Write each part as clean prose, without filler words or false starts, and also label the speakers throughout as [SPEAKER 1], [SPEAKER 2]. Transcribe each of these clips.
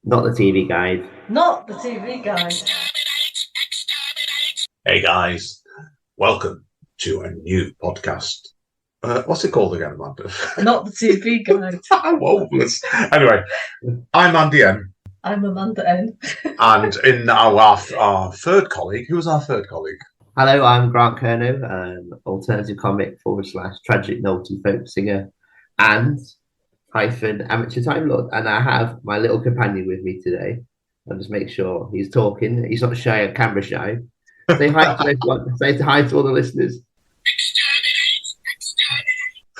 [SPEAKER 1] Not the TV guide.
[SPEAKER 2] Not the TV guide.
[SPEAKER 3] Hey guys, welcome to a new podcast. What's it called again, Amanda?
[SPEAKER 2] Not the TV guide.
[SPEAKER 3] I'm hopeless. Anyway, I'm Andy N.
[SPEAKER 2] I'm Amanda N.
[SPEAKER 3] And in our third colleague, who was our third colleague?
[SPEAKER 1] Hello, I'm Grant Curnow, alternative comic / tragic novelty folk singer and amateur Time Lord. And I have my little companion with me today. I'll just make sure he's talking. He's not shy, camera shy. Say hi to everyone. Say hi to all the listeners.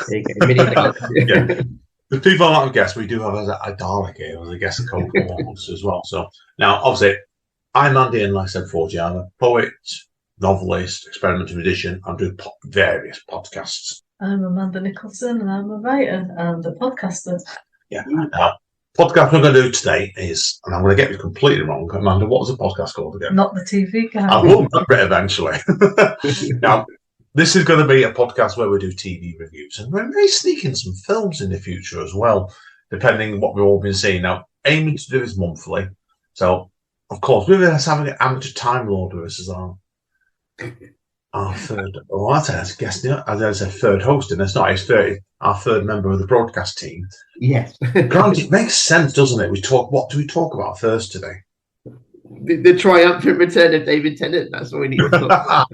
[SPEAKER 1] There you go.
[SPEAKER 3] Yeah. The people might have guessed, we do have a Dalek here as a guest co-host as well. So now, obviously, I'm Andy, and like I said before, I'm a poet, novelist, experimental musician, and do various podcasts.
[SPEAKER 2] I'm Amanda Nicholson, and I'm a writer and a podcaster.
[SPEAKER 3] Yeah. Now, podcast we're going to do today is, and I'm going to get it completely wrong, Amanda, what was the podcast called again?
[SPEAKER 2] Not the TV guide.
[SPEAKER 3] I will remember it eventually. Now, this is going to be a podcast where we do TV reviews, and we may sneak in some films in the future as well, depending on what we've all been seeing. Now, aiming to do this monthly. So, of course, we're going to have an amateur Time Lord with us as our third, as a third host, and it's not his our third member of the broadcast team.
[SPEAKER 1] Yes.
[SPEAKER 3] Grant, it makes sense, doesn't it? What do we talk about first today?
[SPEAKER 1] The triumphant return of David Tennant. That's what we need to talk about.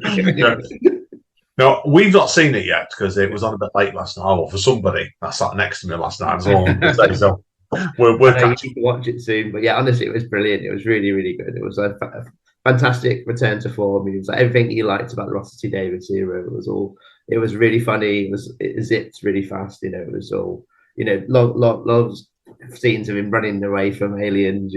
[SPEAKER 3] No, we've not seen it yet because it was on a bit late last night. Well, for somebody that sat next to me last night as well. So we're
[SPEAKER 1] catching to watch it soon. But yeah, honestly, it was brilliant. It was really, really good. It was a fantastic return to form. It was like everything you liked about the Russell T Davies era. It was really funny. It zipped really fast. It was all lots of scenes of him running away from aliens.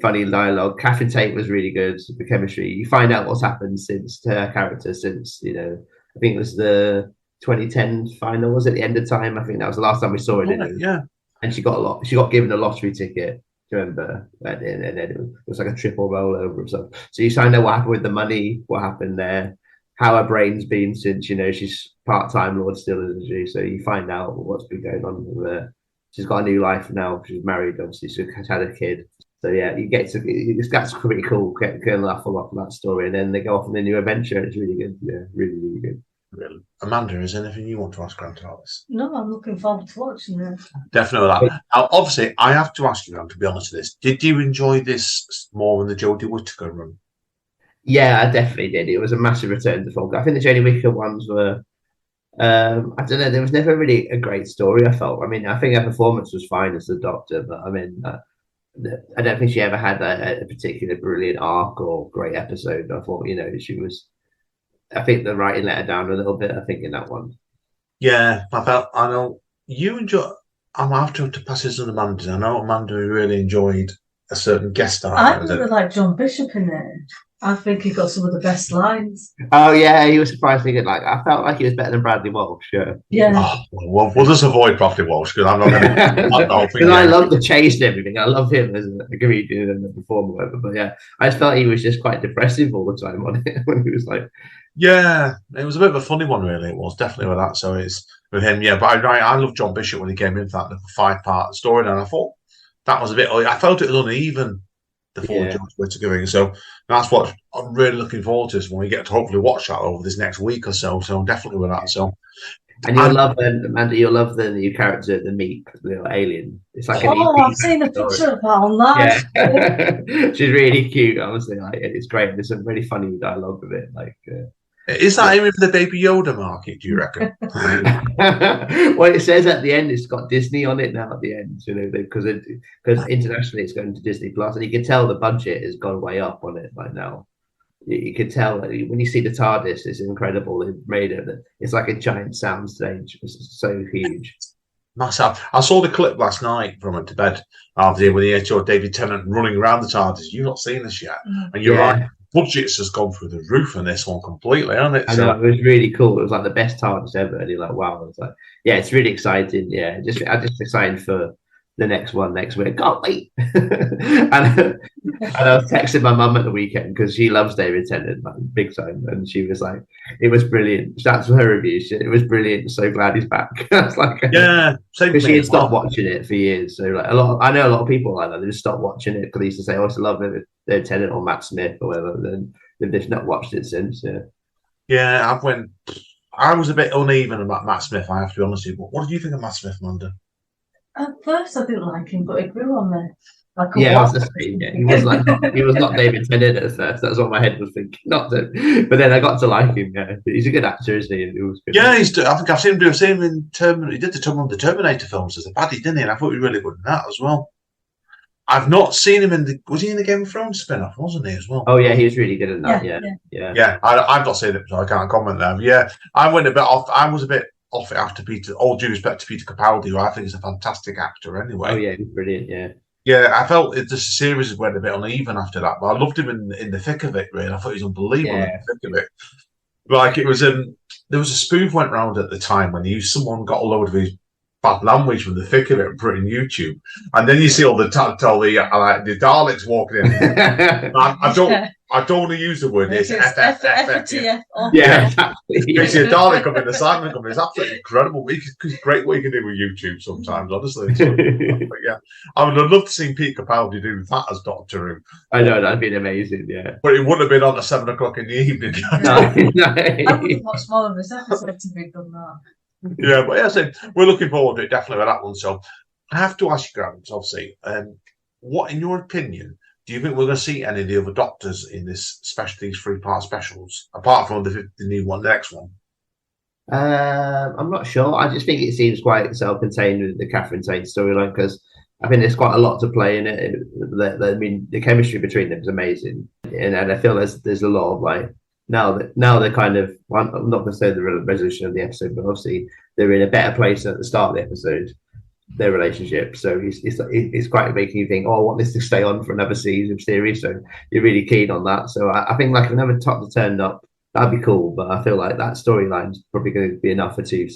[SPEAKER 1] Funny dialogue. Catherine Tate was really good. The chemistry. You find out what's happened since to her character since I think it was the 2010 final. Was it the end of time? I think that was the last time we saw it.
[SPEAKER 3] Yeah.
[SPEAKER 1] And she got given a lottery ticket. Do you remember? And then it was like a triple rollover or something. So you find out what happened with the money, what happened there, how her brain's been since she's part-time Lord still, isn't she? So you find out what's been going on with her. She's got a new life now. She's married, obviously. She's had a kid. So yeah, you get to that's pretty cool. Can laugh a lot from that story, and then they go off on a new adventure. It's really good. Yeah, really, really good.
[SPEAKER 3] Really. Amanda, is there anything you want to ask Grant about this?
[SPEAKER 2] No, I'm looking forward to watching it.
[SPEAKER 3] Definitely that. Now, obviously, I have to ask you, Grant, to be honest with this. Did you enjoy this more than the Jodie Whittaker run?
[SPEAKER 1] Yeah, I definitely did. It was a massive return to form. I think the Jodie Whittaker ones were. I don't know. There was never really a great story. I felt. I mean, I think her performance was fine as the Doctor, but I mean. I don't think she ever had a particular brilliant arc or great episode. I thought, she was. I think the writing let her down a little bit. I think in that one.
[SPEAKER 3] Yeah, I know you enjoy. I'm after to pass this on Amanda. I know Amanda really enjoyed a certain guest star.
[SPEAKER 2] I really like John Bishop in it. I think he got some of the best lines.
[SPEAKER 1] Oh yeah, he was surprisingly good. I felt like he was better than Bradley Walsh.
[SPEAKER 2] Yeah.
[SPEAKER 3] Oh, well, we'll just avoid Bradley Walsh because I'm not going to.
[SPEAKER 1] Because I love the chase and everything. I love him as a comedian and a performer, whatever. But yeah, I just felt he was just quite depressive all the time on it when he was like.
[SPEAKER 3] Yeah, it was a bit of a funny one, really. It was definitely with that. So it's with him, yeah. But I love John Bishop when he came in for that 5-part story, and I thought that was a bit. I felt it was uneven. The four George Whittaker. So that's what I'm really looking forward to, is when we get to hopefully watch that over this next week or so. So I'm definitely with that. So,
[SPEAKER 1] and you'll love Amanda. You'll love the new character, the Meep, the little alien. It's like
[SPEAKER 2] I've seen a picture of her online.
[SPEAKER 1] Yeah. She's really cute. Honestly, it's great. There's some really funny dialogue with it.
[SPEAKER 3] Is that aiming for the Baby Yoda market, do you reckon?
[SPEAKER 1] Well, it says at the end it's got Disney on it now at the end, because internationally it's going to Disney Plus, and you can tell the budget has gone way up on it right now. You can tell that when you see the TARDIS, it's incredible. They've made it. It's like a giant sound stage. It's so huge.
[SPEAKER 3] Massive. I saw the clip last night from it to bed after when he saw David Tennant running around the TARDIS. You've not seen this yet, and you're right. Budgets has gone through the roof on this one completely, hasn't it?
[SPEAKER 1] I know, it was really cool. It was like the best TARDIS ever, and you're like, wow. It's like, yeah, it's really exciting. Yeah, I'm just excited for the next one next week. Can't wait. And I was texting my mum at the weekend because she loves David Tennant, like, big time, and she was like, "It was brilliant." That's her review. It was brilliant. So glad he's back. I was like,
[SPEAKER 3] yeah, same.
[SPEAKER 1] Because she had stopped watching it for years. So like I know a lot of people like that. They just stopped watching it because they used to say, "Oh, I used to love it, David Tennant or Matt Smith or whatever." Then they've just not watched it since.
[SPEAKER 3] Yeah, I was a bit uneven about Matt Smith. I have to be honest with you. But what did you think of Matt Smith, Amanda?
[SPEAKER 2] At first, I didn't like him, but it grew on me.
[SPEAKER 1] Yeah, I was just saying, he was not David Tennant at first. That's what my head was thinking. Not that, but then I got to like him. Yeah, he's a good actor, isn't he? He was good.
[SPEAKER 3] Yeah, I think I've seen him in Terminator. He did one of the Terminator films as a baddie, didn't he? And I thought he was really good in that as well. I've not seen him was he in the Game of Thrones spin-off, wasn't he, as well?
[SPEAKER 1] Oh, yeah, he was really good in that. Yeah.
[SPEAKER 3] I've not seen it, so I can't comment there. But yeah, I went a bit off. I was a bit off it after Peter. All due respect to Peter Capaldi, who I think is a fantastic actor anyway.
[SPEAKER 1] Oh, yeah, he's brilliant, yeah.
[SPEAKER 3] Yeah, I felt the series went a bit uneven after that, but I loved him in the thick of it, really. I thought he was unbelievable in the thick of it. Like, it was, there was a spoof went round at the time when someone got a load of his bad language from the thick of it and put it in YouTube. And then you see all the Daleks walking in. I don't want to use the word. It's
[SPEAKER 2] FTF.
[SPEAKER 1] Yeah, exactly.
[SPEAKER 3] You see a Dalek come in, the Simon come in. It's absolutely incredible. It's great what you can do with YouTube sometimes, honestly. But yeah, I would have loved to see Pete Capaldi do that as Doctor Who.
[SPEAKER 1] I know, that'd been amazing, yeah.
[SPEAKER 3] But it wouldn't have been on at 7 o'clock in the evening.
[SPEAKER 2] No. I would have watched more of this episode to be done that.
[SPEAKER 3] Yeah, but yeah, so we're looking forward to it, definitely, with that one. So I have to ask you, Grant, obviously, what, in your opinion, do you think we're going to see any of the other Doctors in these 3-part specials, apart from the new one, the next one?
[SPEAKER 1] I'm not sure. I just think it seems quite self-contained with the Catherine Tate storyline, because I think there's quite a lot to play in it. I mean, the chemistry between them is amazing, and I feel there's a lot of like now they're kind of, well, I'm not going to say the resolution of the episode, but obviously they're in a better place at the start of the episode, their relationship. So it's quite making you think, oh, I want this to stay on for another season series. So you're really keen on that. So I think like another Doctor turned up, that'd be cool. But I feel like that storyline's probably going to be enough for two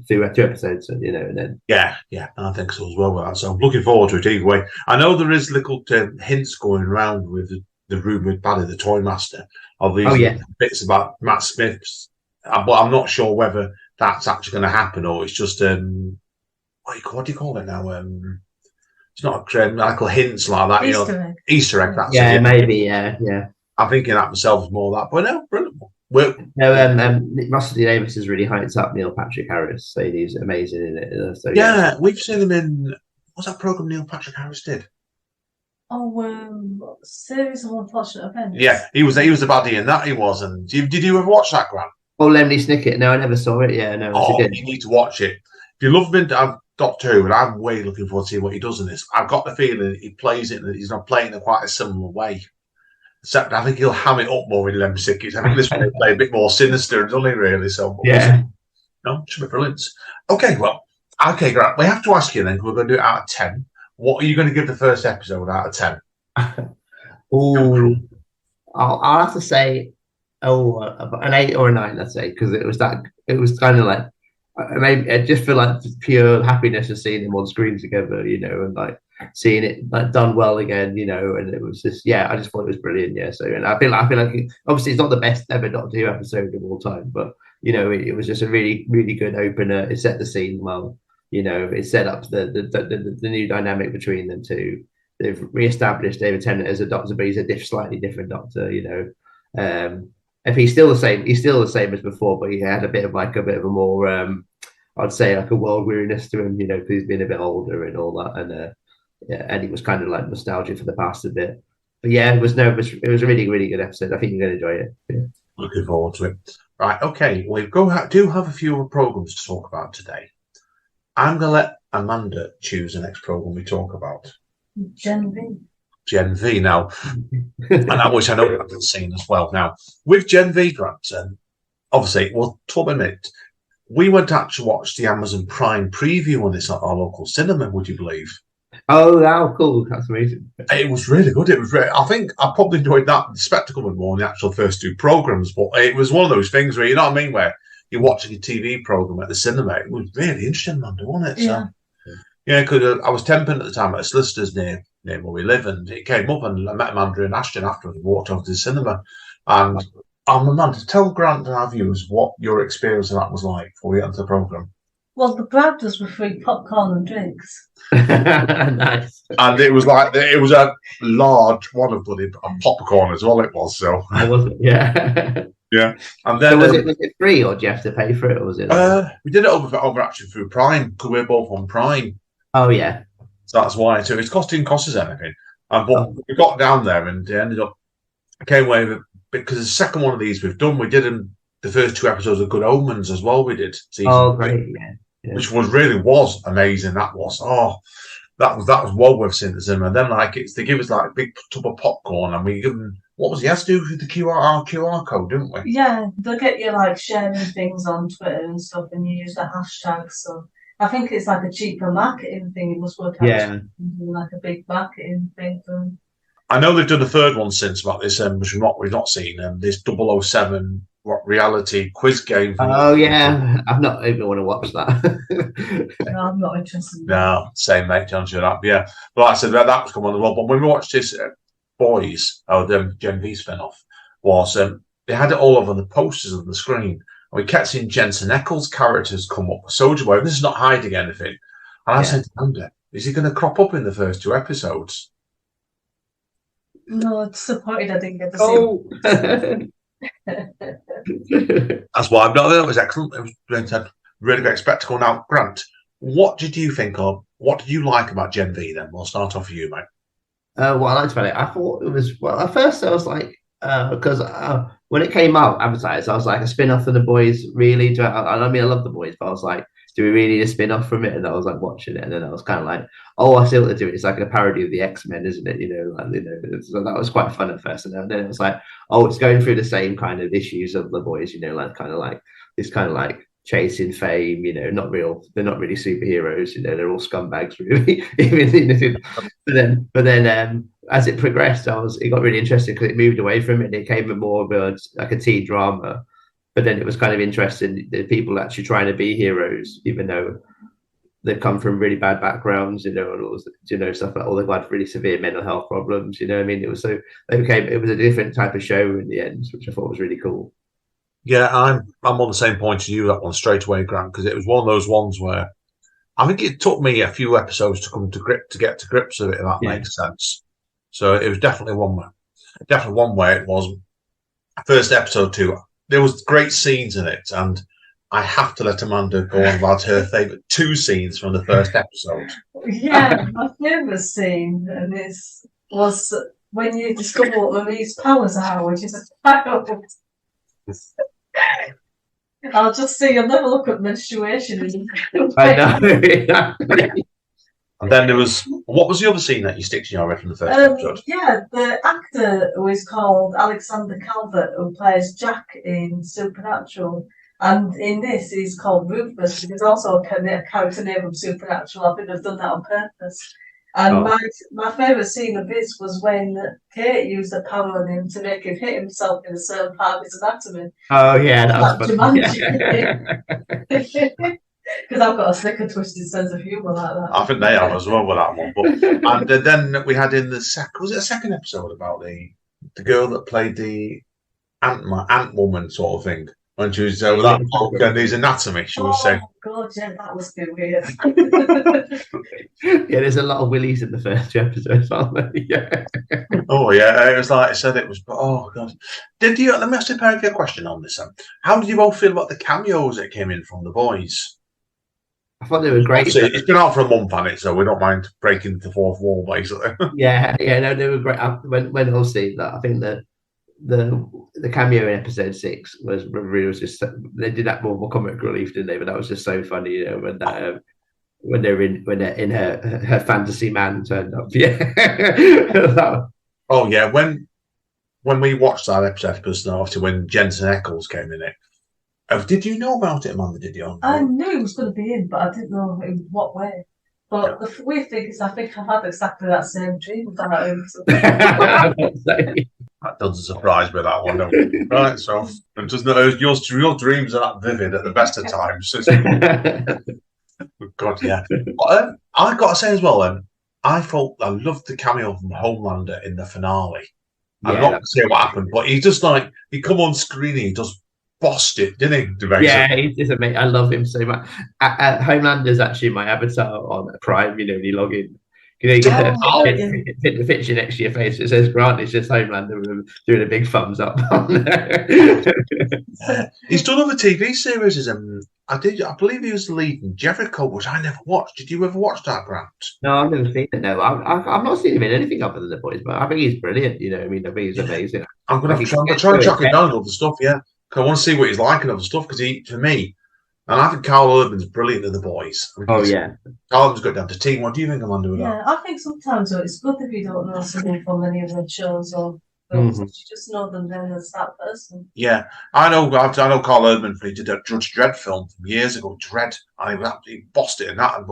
[SPEAKER 1] episodes, you know, and then
[SPEAKER 3] yeah, I think so as well. So I'm looking forward to it either way. I know there is little hints going around with the rumoured baddie, the Toy Master, of these bits about Matt Smith's, but I'm not sure whether that's actually going to happen or it's just what do you call it now? It's not like hints like that,
[SPEAKER 2] Easter egg.
[SPEAKER 3] Easter egg. That's
[SPEAKER 1] yeah,
[SPEAKER 3] it.
[SPEAKER 1] maybe, yeah.
[SPEAKER 3] I'm thinking that myself is more that, but no, brilliant.
[SPEAKER 1] Russell T Davies has really hyped up Neil Patrick Harris, so he's amazing in it. So,
[SPEAKER 3] yeah, we've seen him in what's that program Neil Patrick Harris did?
[SPEAKER 2] Oh, series of unfortunate events.
[SPEAKER 3] Yeah, he was the baddie in that. He was, and did you ever watch that, Grant?
[SPEAKER 1] Oh, Lemony Snicket. No, I never saw it. Yeah, no.
[SPEAKER 3] You need to watch it. If you love him, Doctor Who, and I'm way looking forward to seeing what he does in this. I've got the feeling he plays it, and he's not playing in quite a similar way. Except I think he'll ham it up more in Lemony Snicket. I think this one will play a bit more sinister, doesn't he? Really? So
[SPEAKER 1] yeah,
[SPEAKER 3] no, should be brilliant. Okay, Grant, we have to ask you then. We're going to do it out of 10. What are you going to give the first episode out of 10?
[SPEAKER 1] Oh, I'll have to say, an 8 or a 9. I'd say, because it was kind of like, maybe I just feel like pure happiness of seeing them on screen together, you know, and like seeing it like done well again, you know, and it was just, I just thought it was brilliant. Yeah, so and I feel like obviously it's not the best ever Doctor Who episode of all time, but you know, it was just a really, really good opener. It set the scene well. You know, it set up the new dynamic between them two. They've re-established David Tennant as a Doctor, but he's a slightly different Doctor. You know, if he's still the same as before, but he had a bit of a more, I'd say like a world weariness to him. You know, because he's been a bit older and all that, and he was kind of like nostalgic for the past a bit. But yeah, it was a really, really good episode. I think you're going to enjoy it. Yeah.
[SPEAKER 3] Looking forward to it. Right, okay. We do have a few programs to talk about today. I'm going to let Amanda choose the next program we talk about.
[SPEAKER 2] GenV.
[SPEAKER 3] GenV now, and which I know I've been seeing as well. Now, with GenV, Grant, obviously, we'll talk in a minute. We went to actually watch the Amazon Prime preview on this at our local cinema, would you believe?
[SPEAKER 1] Oh, wow, cool. That's amazing.
[SPEAKER 3] It was really good. It was I think I probably enjoyed that, the spectacle more than the actual first two programs, but it was one of those things where, you know what I mean, where you're watching a TV program at the cinema. It was really interesting, Amanda, wasn't it?
[SPEAKER 2] Yeah.
[SPEAKER 3] So, Yeah, because I was temping at the time at a solicitor's near where we live, and it came up, and I met Amanda and Ashton after we walked over to the cinema. And Amanda, tell Grant and our viewers what your experience of that was like before we got into the programme.
[SPEAKER 2] Well, the bribed were free popcorn and drinks.
[SPEAKER 1] Nice.
[SPEAKER 3] And it was like, it was a large one of bloody popcorn as well, it was. So,
[SPEAKER 1] Yeah.
[SPEAKER 3] Yeah. And then
[SPEAKER 1] so was it free, or do you have to pay for it, or was it?
[SPEAKER 3] We did it over actually through Prime, because we're both on Prime.
[SPEAKER 1] Oh, yeah.
[SPEAKER 3] So that's why. So it's didn't cost us anything. But we got down there and ended up, I came away with, because the second one of these we've done, we did the first 2 episodes of Good Omens as well. We did.
[SPEAKER 1] Oh, great. Yeah.
[SPEAKER 3] Which was amazing. That was that was well worth seeing the cinema. And then they give us like a big tub of popcorn, and we give them, what was he has to do with the QR code, didn't we?
[SPEAKER 2] Yeah, they'll get you like sharing things on Twitter and stuff, and you use the hashtag. So I think it's like a cheaper marketing thing. It must work out.
[SPEAKER 1] Yeah.
[SPEAKER 2] Like a big marketing thing for them.
[SPEAKER 3] I know they've done a third one since about this, which we've not seen. This 007 reality quiz game.
[SPEAKER 1] Oh yeah, I've not even want to watch that.
[SPEAKER 2] No, I'm not interested.
[SPEAKER 3] No, same mate, John. Yeah, but like I said, that was coming on the well. But when we watched this Boys, the Gen V spin-off, was they had it all over the posters on the screen, and we kept seeing Jensen Ackles characters come up. Soldier Boy, this is not hiding anything. And I said to Amanda, is he going to crop up in the first 2 episodes?
[SPEAKER 2] No, it's disappointed I didn't get to see him.
[SPEAKER 3] That's why I've not there. It was excellent. It was really great spectacle. Now, Grant, what did you think of? What did you like about Gen V? Then we'll start off with you, mate.
[SPEAKER 1] What I liked about it, I thought it was, well, at first I was like, because when it came out advertised, I was like, a spin-off of The Boys, really? I mean, I love The Boys, but I was like, do we really need a spin-off from it? And I was like watching it, and then I was kind of like, oh, I see what they're doing. It's like a parody of the X-Men, isn't it? So that was quite fun at first, and then it was like, oh, it's going through the same kind of issues of The Boys, like kind of like this kind of like chasing fame, they're not really superheroes, they're all scumbags, really. but then as it progressed, it got really interesting because it moved away from it, and it became more of like a teen drama. But then it was kind of interesting that people actually trying to be heroes, even though they've come from really bad backgrounds, and all, stuff like, they've had really severe mental health problems. I mean, it was a different type of show in the end, which I thought was really cool.
[SPEAKER 3] Yeah, I'm on the same point as you, that one straight away, Grant, because it was one of those ones where I think it took me a few episodes to get to grips with it, if that makes sense. So it was definitely one where it was first episode 2. There was great scenes in it, and I have to let Amanda go on about her favourite 2 scenes from the first episode.
[SPEAKER 2] Yeah, my favourite scene was when you discover what Marie's powers are, which is a child. I'll just say you'll never look at menstruation.
[SPEAKER 1] I know.
[SPEAKER 3] And then there was, what was the other scene that you stick to your head from the first episode?
[SPEAKER 2] Yeah, the actor who is called Alexander Calvert, who plays Jack in Supernatural, and in this he's called Rufus. There's also a character name from Supernatural. I think they've done that on purpose. And my favourite scene of this was when Kate used the power on him to make him hit himself in a certain part of his anatomy.
[SPEAKER 1] Oh yeah, that was
[SPEAKER 2] fun. Because I've got a sick and twisted sense of humour like that.
[SPEAKER 3] I think they have as well with that one. But and then we had in the second episode about the girl that played the ant woman sort of thing. When she was with that book and his anatomy, she was saying.
[SPEAKER 2] Oh god, yeah, that was a bit weird.
[SPEAKER 1] Yeah, there's a lot of willies in the first 2 episodes, aren't there? Yeah.
[SPEAKER 3] Oh yeah, it was like I said, it was. Oh god, let me ask you a question on this. How did you both feel about the cameos that came in from The Boys?
[SPEAKER 1] I thought they were great.
[SPEAKER 3] Obviously, it's been out for a month on it, so we don't mind breaking the fourth wall, basically.
[SPEAKER 1] Yeah, no, they were great. When obviously that, I think that the cameo in episode 6 was just, they did that more comic relief, didn't they? But that was just so funny, when they're in her fantasy man turned up. Yeah.
[SPEAKER 3] Oh yeah, when we watched that episode, obviously when Jensen Ackles came in it. Did you know about it, Amanda? Did you?
[SPEAKER 2] I knew it was going to be in, but I didn't know in what way. But the weird thing is, I think I've had exactly that same dream about him.
[SPEAKER 3] That doesn't surprise me, that one. No. Right, so your dreams are that vivid at the best of times. God, yeah. But, I've got to say as well, I loved the cameo from Homelander in the finale. I'm not going to say what happened, but he just he come on screen, he just bossed it, didn't he?
[SPEAKER 1] Yeah, he's amazing. I love him so much. Homelander's actually my avatar on Prime. When you log in, you get the picture next to your face. It says Grant. It's just Homelander doing a big thumbs up.
[SPEAKER 3] He's done other TV series. I believe he was the lead in Jericho, which I never watched. Did you ever watch that, Grant?
[SPEAKER 1] No, I've never seen it. No, I've not seen him in anything other than The Boys, but I think he's brilliant. I think he's amazing.
[SPEAKER 3] I'm going to try and track him down all the stuff. Yeah, because I want to see what he's like and other stuff. Because for me, and I think Carl Urban's brilliant in The Boys. Carl Urban's got down to team. What do you think, Amanda?
[SPEAKER 2] Yeah, I think sometimes it's good if you don't know something from any of the shows or. You just know them then as that person.
[SPEAKER 3] Yeah, I know Carl Urban. He did a Judge Dredd film from years ago. Dredd, he bossed it in that.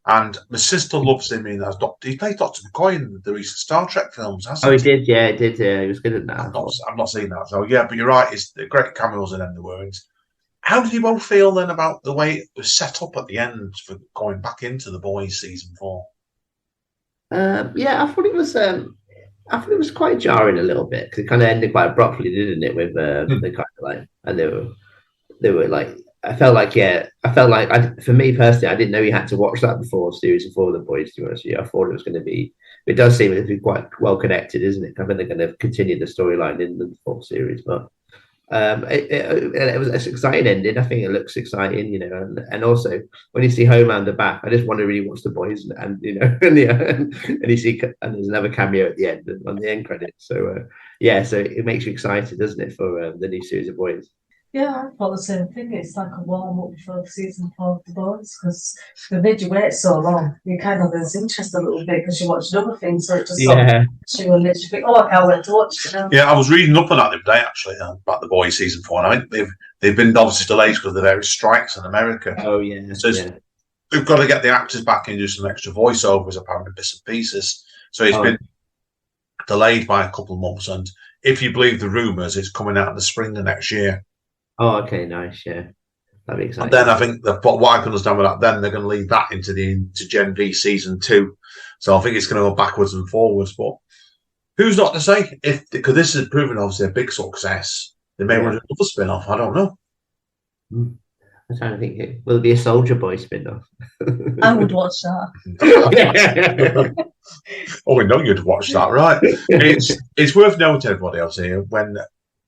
[SPEAKER 3] And my sister loves him in as Doctor. He played Dr. McCoy in the recent Star Trek films, hasn't he?
[SPEAKER 1] He did. Yeah, he did. He was good at that.
[SPEAKER 3] I've not seen that. So yeah, but you're right. It's the great cameos in them. The words. How did you both feel then about the way it was set up at the end for going back into The Boys season 4?
[SPEAKER 1] Yeah, I thought it was. I thought it was quite jarring a little bit because it kind of ended quite abruptly, didn't it? With the kind of and they were like, I felt like for me personally, I didn't know you had to watch that before series 4 of The Boys. To be honest with you, I thought it was going to be. It does seem to be quite well connected, isn't it? I think they're going to continue the storyline in the 4th series, but it was an exciting ending. I think it looks exciting, and also when you see Homelander back, I just want to really watch The Boys, and and you see, and there's another cameo at the end on the end credits. So so it makes you excited, doesn't it, for the new series of Boys?
[SPEAKER 2] Yeah, I thought the same thing. It's like a warm up for season 4 of The Boys because they made you wait so long. You kind of lose interest a little bit because you watched other things, so it just you literally think, I can't wait to watch it now.
[SPEAKER 3] Yeah, I was reading up on that the other day actually about The Boys season 4, and I think they've been obviously delayed because of the various strikes in America.
[SPEAKER 1] Oh yeah,
[SPEAKER 3] so they've got to get the actors back and do some extra voiceovers, apparently bits and pieces. So it's been delayed by a couple of months, and if you believe the rumours, it's coming out in the spring of next year.
[SPEAKER 1] Oh, okay, nice, yeah. That'd be exciting.
[SPEAKER 3] And then I think what I can understand with that, then they're going to lead that into Gen V season 2. So I think it's going to go backwards and forwards. But who's not to say? Because this has proven obviously a big success, they may run another spin-off. I don't know.
[SPEAKER 1] I'm trying to think. Will it be a Soldier Boy spin-off?
[SPEAKER 2] I would watch that.
[SPEAKER 3] Oh, we know you'd watch that, right? It's worth noting, everybody else here, when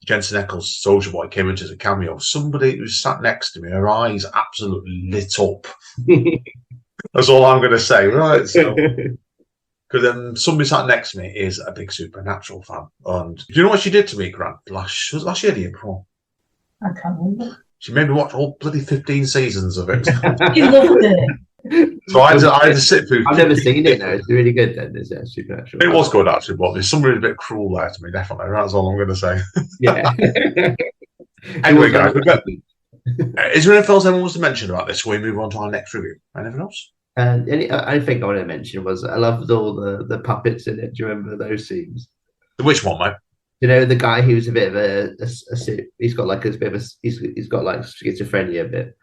[SPEAKER 3] Jensen Ackles' Soldier Boy came into the cameo, somebody who sat next to me, her eyes absolutely lit up. That's all I'm going to say, right? So, because somebody sat next to me is a big Supernatural fan. And do you know what she did to me, Grant? Last year, the year before?
[SPEAKER 2] I can't remember.
[SPEAKER 3] She made me watch all bloody 15 seasons of it.
[SPEAKER 2] You loved it.
[SPEAKER 3] So I had to sit through.
[SPEAKER 1] I've never seen it now. It's really good then, is it? Supernatural.
[SPEAKER 3] It was good actually, but there's somebody a bit cruel there to me, definitely. That's all I'm going to say.
[SPEAKER 1] Yeah.
[SPEAKER 3] Anyway, guys, is there anything else anyone wants to mention about this before we move on to our next review? Anything else?
[SPEAKER 1] I think I want to mention was I loved all the puppets in it. Do you remember those scenes?
[SPEAKER 3] Which one, mate?
[SPEAKER 1] The guy who's a bit of a he's got like a bit of he's got like schizophrenia a bit.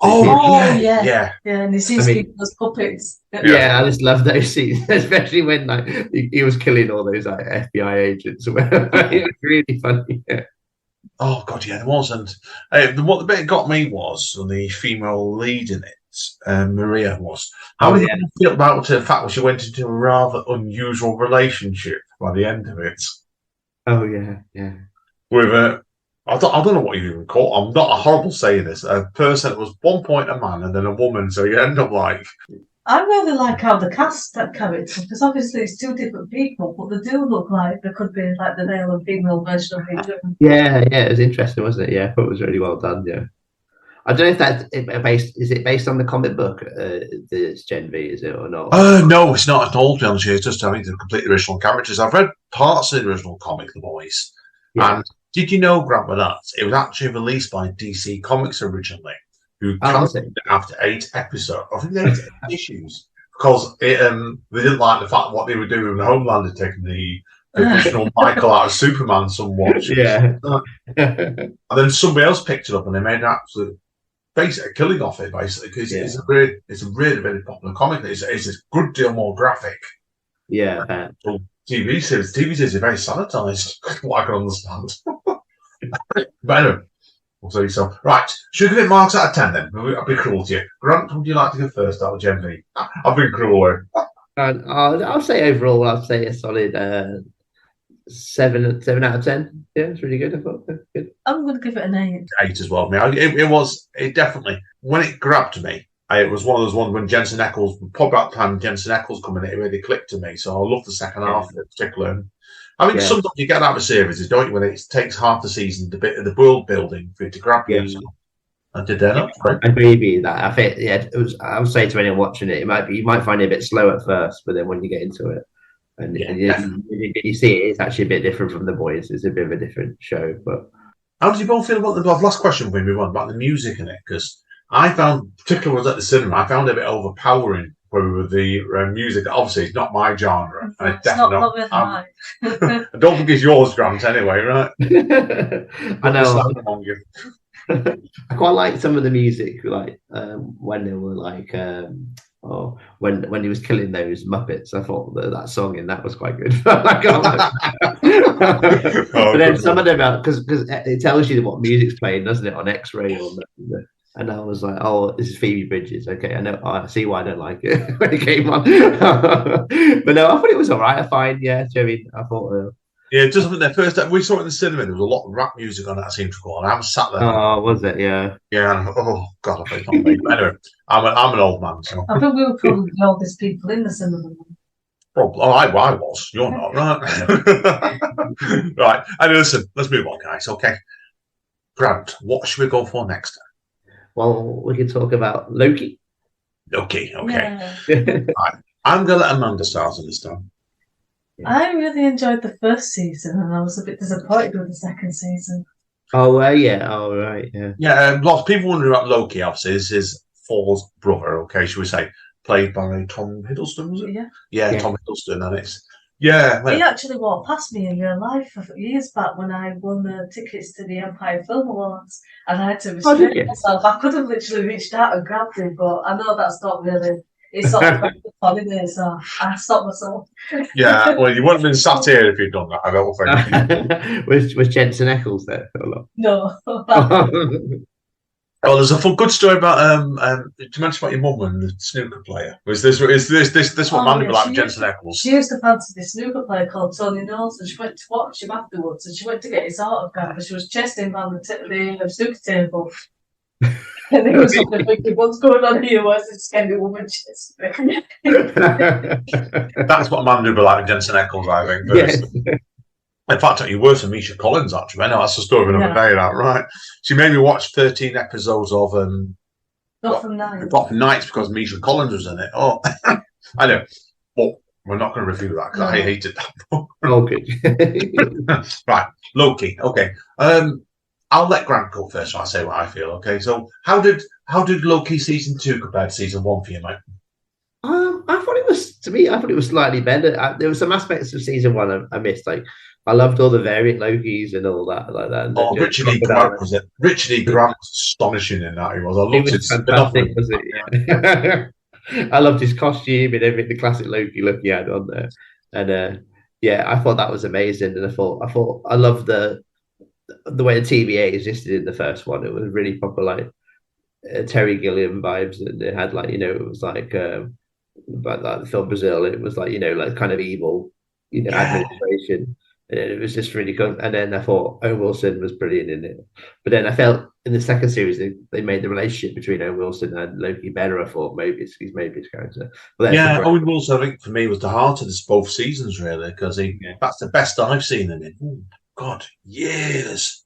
[SPEAKER 2] Yeah. And he sees people as puppets.
[SPEAKER 1] Yeah, I just love those scenes, especially when he was killing all those FBI agents or whatever. It was really funny. Yeah.
[SPEAKER 3] Oh god, yeah, there was. And what the bit that got me was the female lead in it, Maria was. How did you feel about the fact that she went into a rather unusual relationship by the end of it?
[SPEAKER 1] Oh yeah.
[SPEAKER 3] With I don't know what you even call. I'm not a horrible saying this. A person that was one point a man and then a woman, so you end up like.
[SPEAKER 2] I really like how they cast that character because obviously it's 2 different people, but they do look like they could be like the male and female version of each other.
[SPEAKER 1] Yeah, it was interesting, wasn't it? Yeah, I thought it was really well done. Yeah, I don't know if that's based on the comic book, the Gen V, is it or not?
[SPEAKER 3] No, it's not at all. It's just the completely original characters. I've read parts of the original comic, The Boys, and. Did you know, Grant, with that? It was actually released by DC Comics originally, who cancelled it after 8 episodes. I think they had 8 issues because they didn't like the fact what they were doing with Homelander taking the original Michael out of Superman somewhat.
[SPEAKER 1] Yeah.
[SPEAKER 3] And then somebody else picked it up and they made an absolute basically killing off it, basically, because it's a really, really popular comic. It's a good deal more graphic.
[SPEAKER 1] Yeah.
[SPEAKER 3] So TV series are very sanitized, what I can understand. But anyway, we'll see. So, right, should we give it marks out of 10 then? I'll be cruel to you. Grant, would you like to go first out of Gen V? I've been cruel.
[SPEAKER 1] I'll say overall, I'll say a solid 7 out of 10. Yeah, it's really good. I thought good.
[SPEAKER 2] I'm going to give it an 8.
[SPEAKER 3] 8 as well. I mean, it definitely, when it grabbed me, it was one of those ones when Jensen Ackles, probably about the time Jensen Ackles come in, it really clicked to me. So I love the second half in particular. I mean, sometimes you get out of series, don't you, when it takes half the season, the bit of the world building for it to grab you. So I did that.
[SPEAKER 1] I agree with you that. I think, I would say to anyone watching it, you might find it a bit slow at first, but then when you get into it, and you see it's actually a bit different from The Boys. It's a bit of a different show. But
[SPEAKER 3] how did you both feel about the last question when we move on about the music in it? Because I found, particularly was at the cinema, I found it a bit overpowering with the music. Obviously, it's not my genre. And it's definitely not with mine. I don't think it's yours, Grant, anyway, right?
[SPEAKER 1] I know. I quite like some of the music, like when they were like, when he was killing those Muppets. I thought that song in that was quite good. But then some of them, because it tells you what music's playing, doesn't it, on X-Ray or and I was like, oh, this is Phoebe Bridgers. Okay, I see why I don't like it when it came on. But no, I thought it was all right. I find, I mean, I thought.
[SPEAKER 3] Just when the first time we saw it in the cinema, there was a lot of rap music on it, I seem to recall. And I was sat there.
[SPEAKER 1] Oh, was it? Yeah.
[SPEAKER 3] Yeah. And oh, God, I think not me. But anyway, I'm an old man. So.
[SPEAKER 2] I think we were probably the oldest people in the cinema.
[SPEAKER 3] Probably. Oh, I was. You're not, right? Right. And listen, let's move on, guys. Okay. Grant, what should we go for next?
[SPEAKER 1] Well, we can talk about Loki.
[SPEAKER 3] Okay. Yeah. Right. I'm going to let Amanda start on this time.
[SPEAKER 2] I really enjoyed the first season, and I was a bit disappointed with the second season.
[SPEAKER 1] Oh, yeah. Oh, right. Yeah.
[SPEAKER 3] Yeah. Lots of people wondering about Loki. Obviously, this is Thor's brother. Okay, should we say, played by Tom Hiddleston? Was it? Yeah. Tom Hiddleston, and it's he
[SPEAKER 2] actually walked past me in real life years back when I won the tickets to the Empire Film Awards, and I had to restrain myself. I could have literally reached out and grabbed him, but I know that's not really. It's sort of holiday, so I stopped myself.
[SPEAKER 3] Yeah, well, you wouldn't have been sat here if you'd done that, I don't
[SPEAKER 1] think. was Jensen Ackles there for a lot?
[SPEAKER 2] No.
[SPEAKER 3] Well, there's a good story about did you mention about your mum and the snooker player? Was this what Mandy like Jensen Ackles?
[SPEAKER 2] She used to fancy this snooker player called Tony Knowles, and she went to watch him afterwards, and she went to get his autograph, and she was chesting around the snooker table. And it was thinking, what's going on here? Why is this scary woman chest?
[SPEAKER 3] That's what Mandy would like Jensen Ackles, I think. Yes. In fact, actually worse than Misha Collins, actually. I know that's the story of another day, that, right? She made me watch 13 episodes of
[SPEAKER 2] Gotham Knights.
[SPEAKER 3] Gotham Knights because Misha Collins was in it. Oh, I know. But we're not going to review that because I hated that book.
[SPEAKER 1] Okay.
[SPEAKER 3] Right. Loki. Okay. I'll let Grant go first so I'll say what I feel. Okay. So how did Loki season 2 compare to season 1 for you, mate?
[SPEAKER 1] I thought it was slightly better. There were some aspects of season 1 I missed. Like, I loved all the variant Lokis and all that like that. And
[SPEAKER 3] Richard E. Grant was it? Richard E. Grant was astonishing in that. He was. I loved
[SPEAKER 1] it. Fantastic, was it? Yeah. I loved his costume and everything, the classic Loki look he had on there. And I thought that was amazing. And I loved the way the TVA existed in the first one. It was really proper, like Terry Gilliam vibes, and it had like it was like the film Brazil. It was like like kind of evil, administration. And it was just really good. And then I thought Owen Wilson was brilliant in it. But then I felt in the second series they made the relationship between Owen Wilson and Loki better. I thought maybe his character.
[SPEAKER 3] Owen Wilson, I think for me was the heart of both seasons really, because that's the best I've seen him in. Oh, God, years.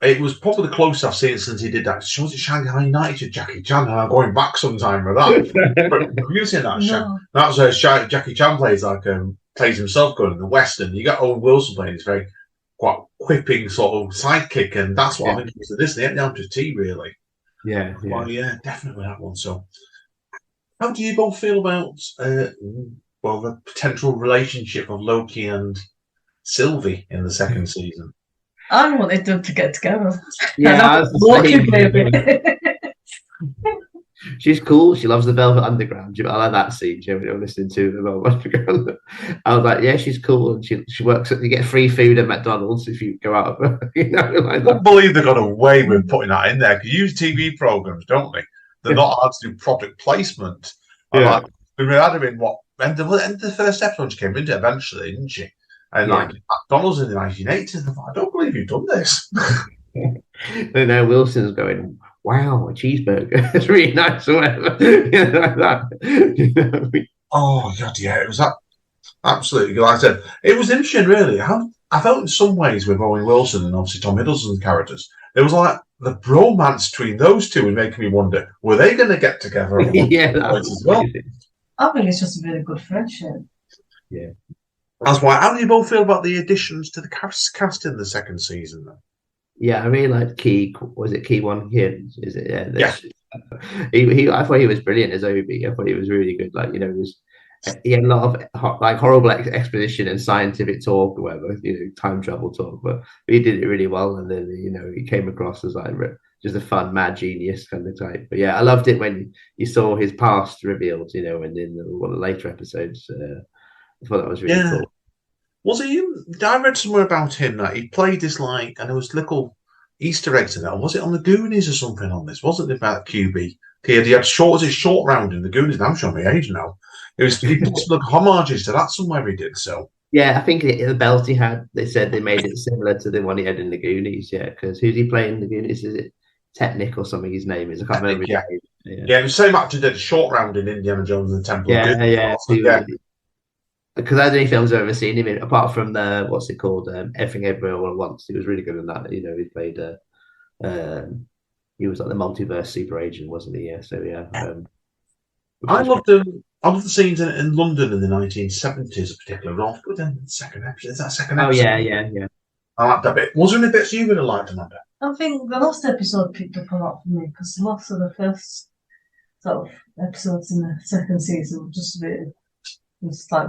[SPEAKER 3] It was probably the closest I've seen since he did that. Was it Shanghai United with Jackie Chan? I'm going back sometime with that. But have you seen that? No. That was Jackie Chan plays himself going in the Western. You got Owen Wilson playing this very quite quipping sort of sidekick, and that's what I think it was to this. They ain't down to tea, really.
[SPEAKER 1] Yeah.
[SPEAKER 3] Well, definitely that one. So, how do you both feel about the potential relationship of Loki and Sylvie in the second season?
[SPEAKER 2] I wanted them to get together.
[SPEAKER 1] Yeah,
[SPEAKER 2] Loki, baby.
[SPEAKER 1] She's cool. She loves the Velvet Underground. I like that scene. When you're listening to the Velvet Underground, I was like, yeah, she's cool, and she works. You get free food at McDonald's if you go out. Like that.
[SPEAKER 3] I can't believe they got away with putting that in there. Because you use TV programs, don't they? They're not hard to do product placement.
[SPEAKER 1] Yeah.
[SPEAKER 3] Like, we had her in what? And the first episode she came into eventually, didn't she? And like McDonald's in the 1980s. I don't believe you've done this.
[SPEAKER 1] And now Wilson's going, wow, a cheeseburger. It's really nice or whatever. Like that.
[SPEAKER 3] Oh, God, yeah. It was that absolutely, like I said, it was interesting, really. I felt in some ways with Owen Wilson and obviously Tom Hiddleston's characters, there was like the bromance between those two and making me wonder, were they going to get together?
[SPEAKER 1] Yeah, as well?
[SPEAKER 2] I think it's just a really good friendship.
[SPEAKER 1] Yeah.
[SPEAKER 3] That's why. How do you both feel about the additions to the cast in the second season, then?
[SPEAKER 1] Yeah, I really like Was it Key One Hyun? Is it?
[SPEAKER 3] Yeah.
[SPEAKER 1] I thought he was brilliant as Obi. I thought he was really good. Like, he had a lot of horrible exposition and scientific talk or whatever, time travel talk, but he did it really well. And then, he came across as like just a fun, mad genius kind of type. But yeah, I loved it when you saw his past revealed, and in one of the later episodes. I thought that was really cool.
[SPEAKER 3] Was he? I read somewhere about him that he played this and there was little Easter eggs in that. Was it on the Goonies or something on this? Wasn't it about QB? He had short round in the Goonies. Now I'm showing my age now. He put some homages to that somewhere he did so.
[SPEAKER 1] Yeah, I think the belt he had, they said they made it similar to the one he had in the Goonies. Yeah, because who's he playing in the Goonies? Is it Technic or something? His name is. I can't remember.
[SPEAKER 3] Yeah, it was the same actor did short round in Indiana Jones and the Temple of Doom.
[SPEAKER 1] Yeah. Because I don't know if films I've ever seen him in, apart from the what's it called, Everything Everywhere All at Once. He was really good in that. He played. He was like the multiverse super agent, wasn't he? Yeah. So yeah.
[SPEAKER 3] I loved the scenes in London in the 1970s, particularly. Off within the second episode. Is that second episode?
[SPEAKER 1] Oh yeah.
[SPEAKER 3] I liked that bit. Was there any bits you would have liked, Amanda?
[SPEAKER 2] I think the last episode picked up a lot for me because most of the first sort of episodes in the second season were just a bit. It's like,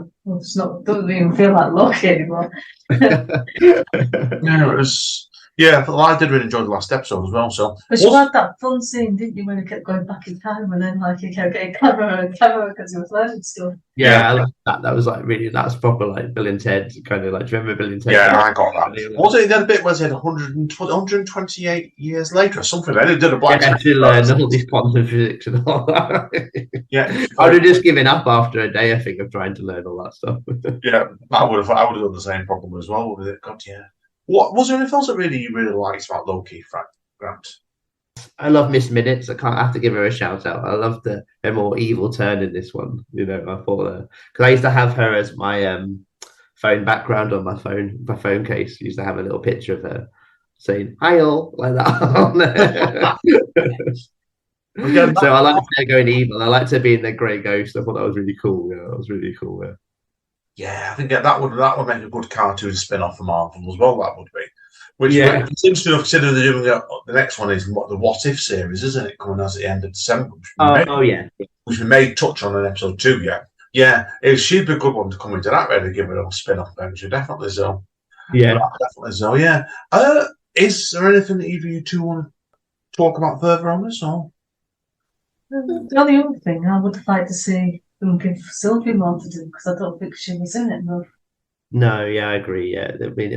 [SPEAKER 2] doesn't even feel like Loki anymore.
[SPEAKER 3] Yeah, it was. Yeah, I did really enjoy the last episode as well. So,
[SPEAKER 2] but you had that fun scene, didn't you, when he kept going back in time, and then he kept getting camera because he was learning stuff.
[SPEAKER 1] Yeah, I like that. That was that's proper like Bill and Ted kind of like. Do you remember Bill and Ted?
[SPEAKER 3] Yeah, I got that. Was it that bit? Was it 128 years later or something? They did a black.
[SPEAKER 1] Yeah, to learn all these quantum physics and all that.
[SPEAKER 3] Yeah,
[SPEAKER 1] I would have just given up after a day. I think of trying to learn all that stuff.
[SPEAKER 3] Yeah, I would have done the same problem as well with it. God, yeah. What was there anything else that you really liked about Loki, Grant?
[SPEAKER 1] I love Miss Minutes. I have to give her a shout out. I love her more evil turn in this one. I thought because I used to have her as my phone background on my phone case. I used to have a little picture of her saying "Hi all" like that. So I liked her going evil. I liked her being the grey ghost. I thought that was really cool. Yeah, that was really cool. Yeah.
[SPEAKER 3] Yeah, I think that would make a good cartoon spin-off for Marvel as well. That would be. Which seems to consider they're doing the next one is the What If series, isn't it? Coming out at the end of December. Which we may touch on in episode 2 yet. Yeah, it should be a good one to come into that really, give it a spin-off venture. Definitely so.
[SPEAKER 1] Yeah.
[SPEAKER 3] Definitely so, yeah. Is there anything that either of you two want to talk about further on this? Or?
[SPEAKER 2] The only other thing I would like to see them give Sylvie more to do because I don't think she was in it enough.
[SPEAKER 1] No, yeah, I agree. Yeah, I mean,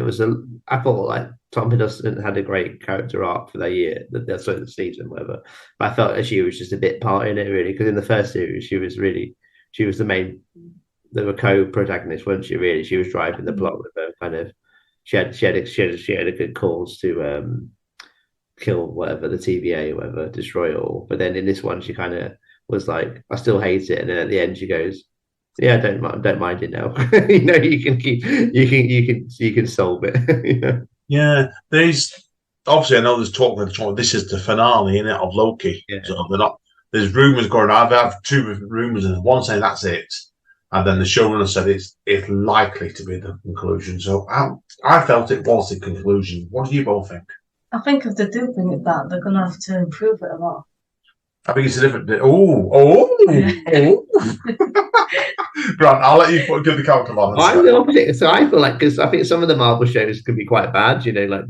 [SPEAKER 1] I thought like Tom Hiddleston had a great character arc for that year, the season, whatever. But I felt that she was just a bit part in it, really, because in the first series, she was the main, the co-protagonist, wasn't she? Really, she was driving the plot with her kind of. She had a good cause to kill whatever the TVA, or whatever, destroy it all. But then in this one, she kind of was like, I still hate it, and then at the end, she goes, "Yeah, don't mind it now. you can solve it."
[SPEAKER 3] Yeah, there's obviously I know there's talk that this is the finale of Loki. Yeah. So they're not. There's rumors going. I've had 2 different rumors, and one saying that's it, and then the showrunner said it's likely to be the conclusion. So I felt it was the conclusion. What do you both think?
[SPEAKER 2] I think if they do bring it back, they're going to have to improve it a lot.
[SPEAKER 3] I think it's a different. Oh. Grant, I'll let you give the counter on.
[SPEAKER 1] I'm the opposite. So I feel like, because I think some of the Marvel shows can be quite bad, like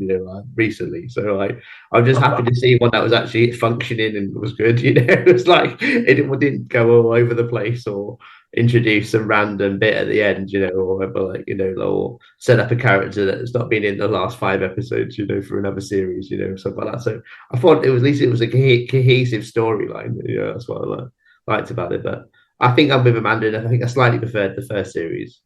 [SPEAKER 1] recently. So like, I'm just happy to see one that was actually functioning and was good. It's like it didn't go all over the place or introduce some random bit at the end, or whatever, like, or set up a character that's not been in the last 5 episodes, for another series, something like that. So I thought at least it was a cohesive storyline. That's what I liked about it. But I think I'm with Amanda, and I think I slightly preferred the first series.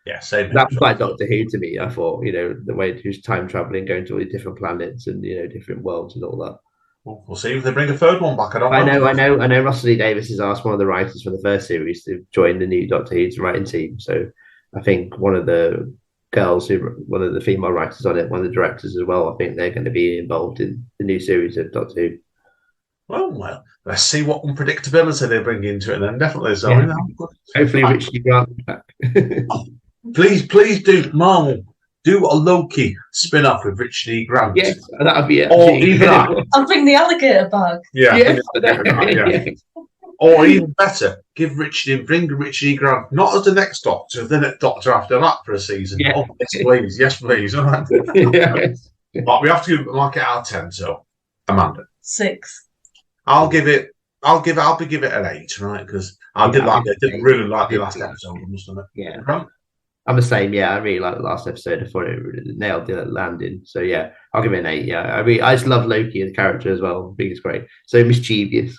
[SPEAKER 3] Yeah, same.
[SPEAKER 1] That was like Doctor Who to me. I thought, the way it was time traveling, going to all these different planets and different worlds and all that.
[SPEAKER 3] We'll see if they bring a third one back. I
[SPEAKER 1] know. Russell T Davies has asked one of the writers for the first series to join the new Doctor Who's writing team. So I think one of the female writers on it, one of the directors as well, I think they're going to be involved in the new series of Doctor Who.
[SPEAKER 3] Well, let's see what unpredictability they bring into it, and then definitely. So,
[SPEAKER 1] hopefully, Richie Grant back.
[SPEAKER 3] please do, Marvel. Do a Loki spin-off with Richard E. Grant.
[SPEAKER 1] Yes, that would be it.
[SPEAKER 3] Or even that.
[SPEAKER 2] I'll bring the alligator back.
[SPEAKER 3] Yeah. Or even better, bring Richard E. Grant, not as the next Doctor, the next Doctor after that for a season.
[SPEAKER 1] Yeah.
[SPEAKER 3] Oh, yes, please. All right. But we have to mark it out of 10, so Amanda.
[SPEAKER 2] 6.
[SPEAKER 3] I'll give it an 8, right? Because I did really like the last episode, I must admit.
[SPEAKER 1] Yeah.
[SPEAKER 3] Right?
[SPEAKER 1] I'm the same. Yeah, I really like the last episode. I thought it nailed the landing. So yeah, I'll give it an 8. Yeah, I just love Loki, the character as well. I think it's great. So mischievous,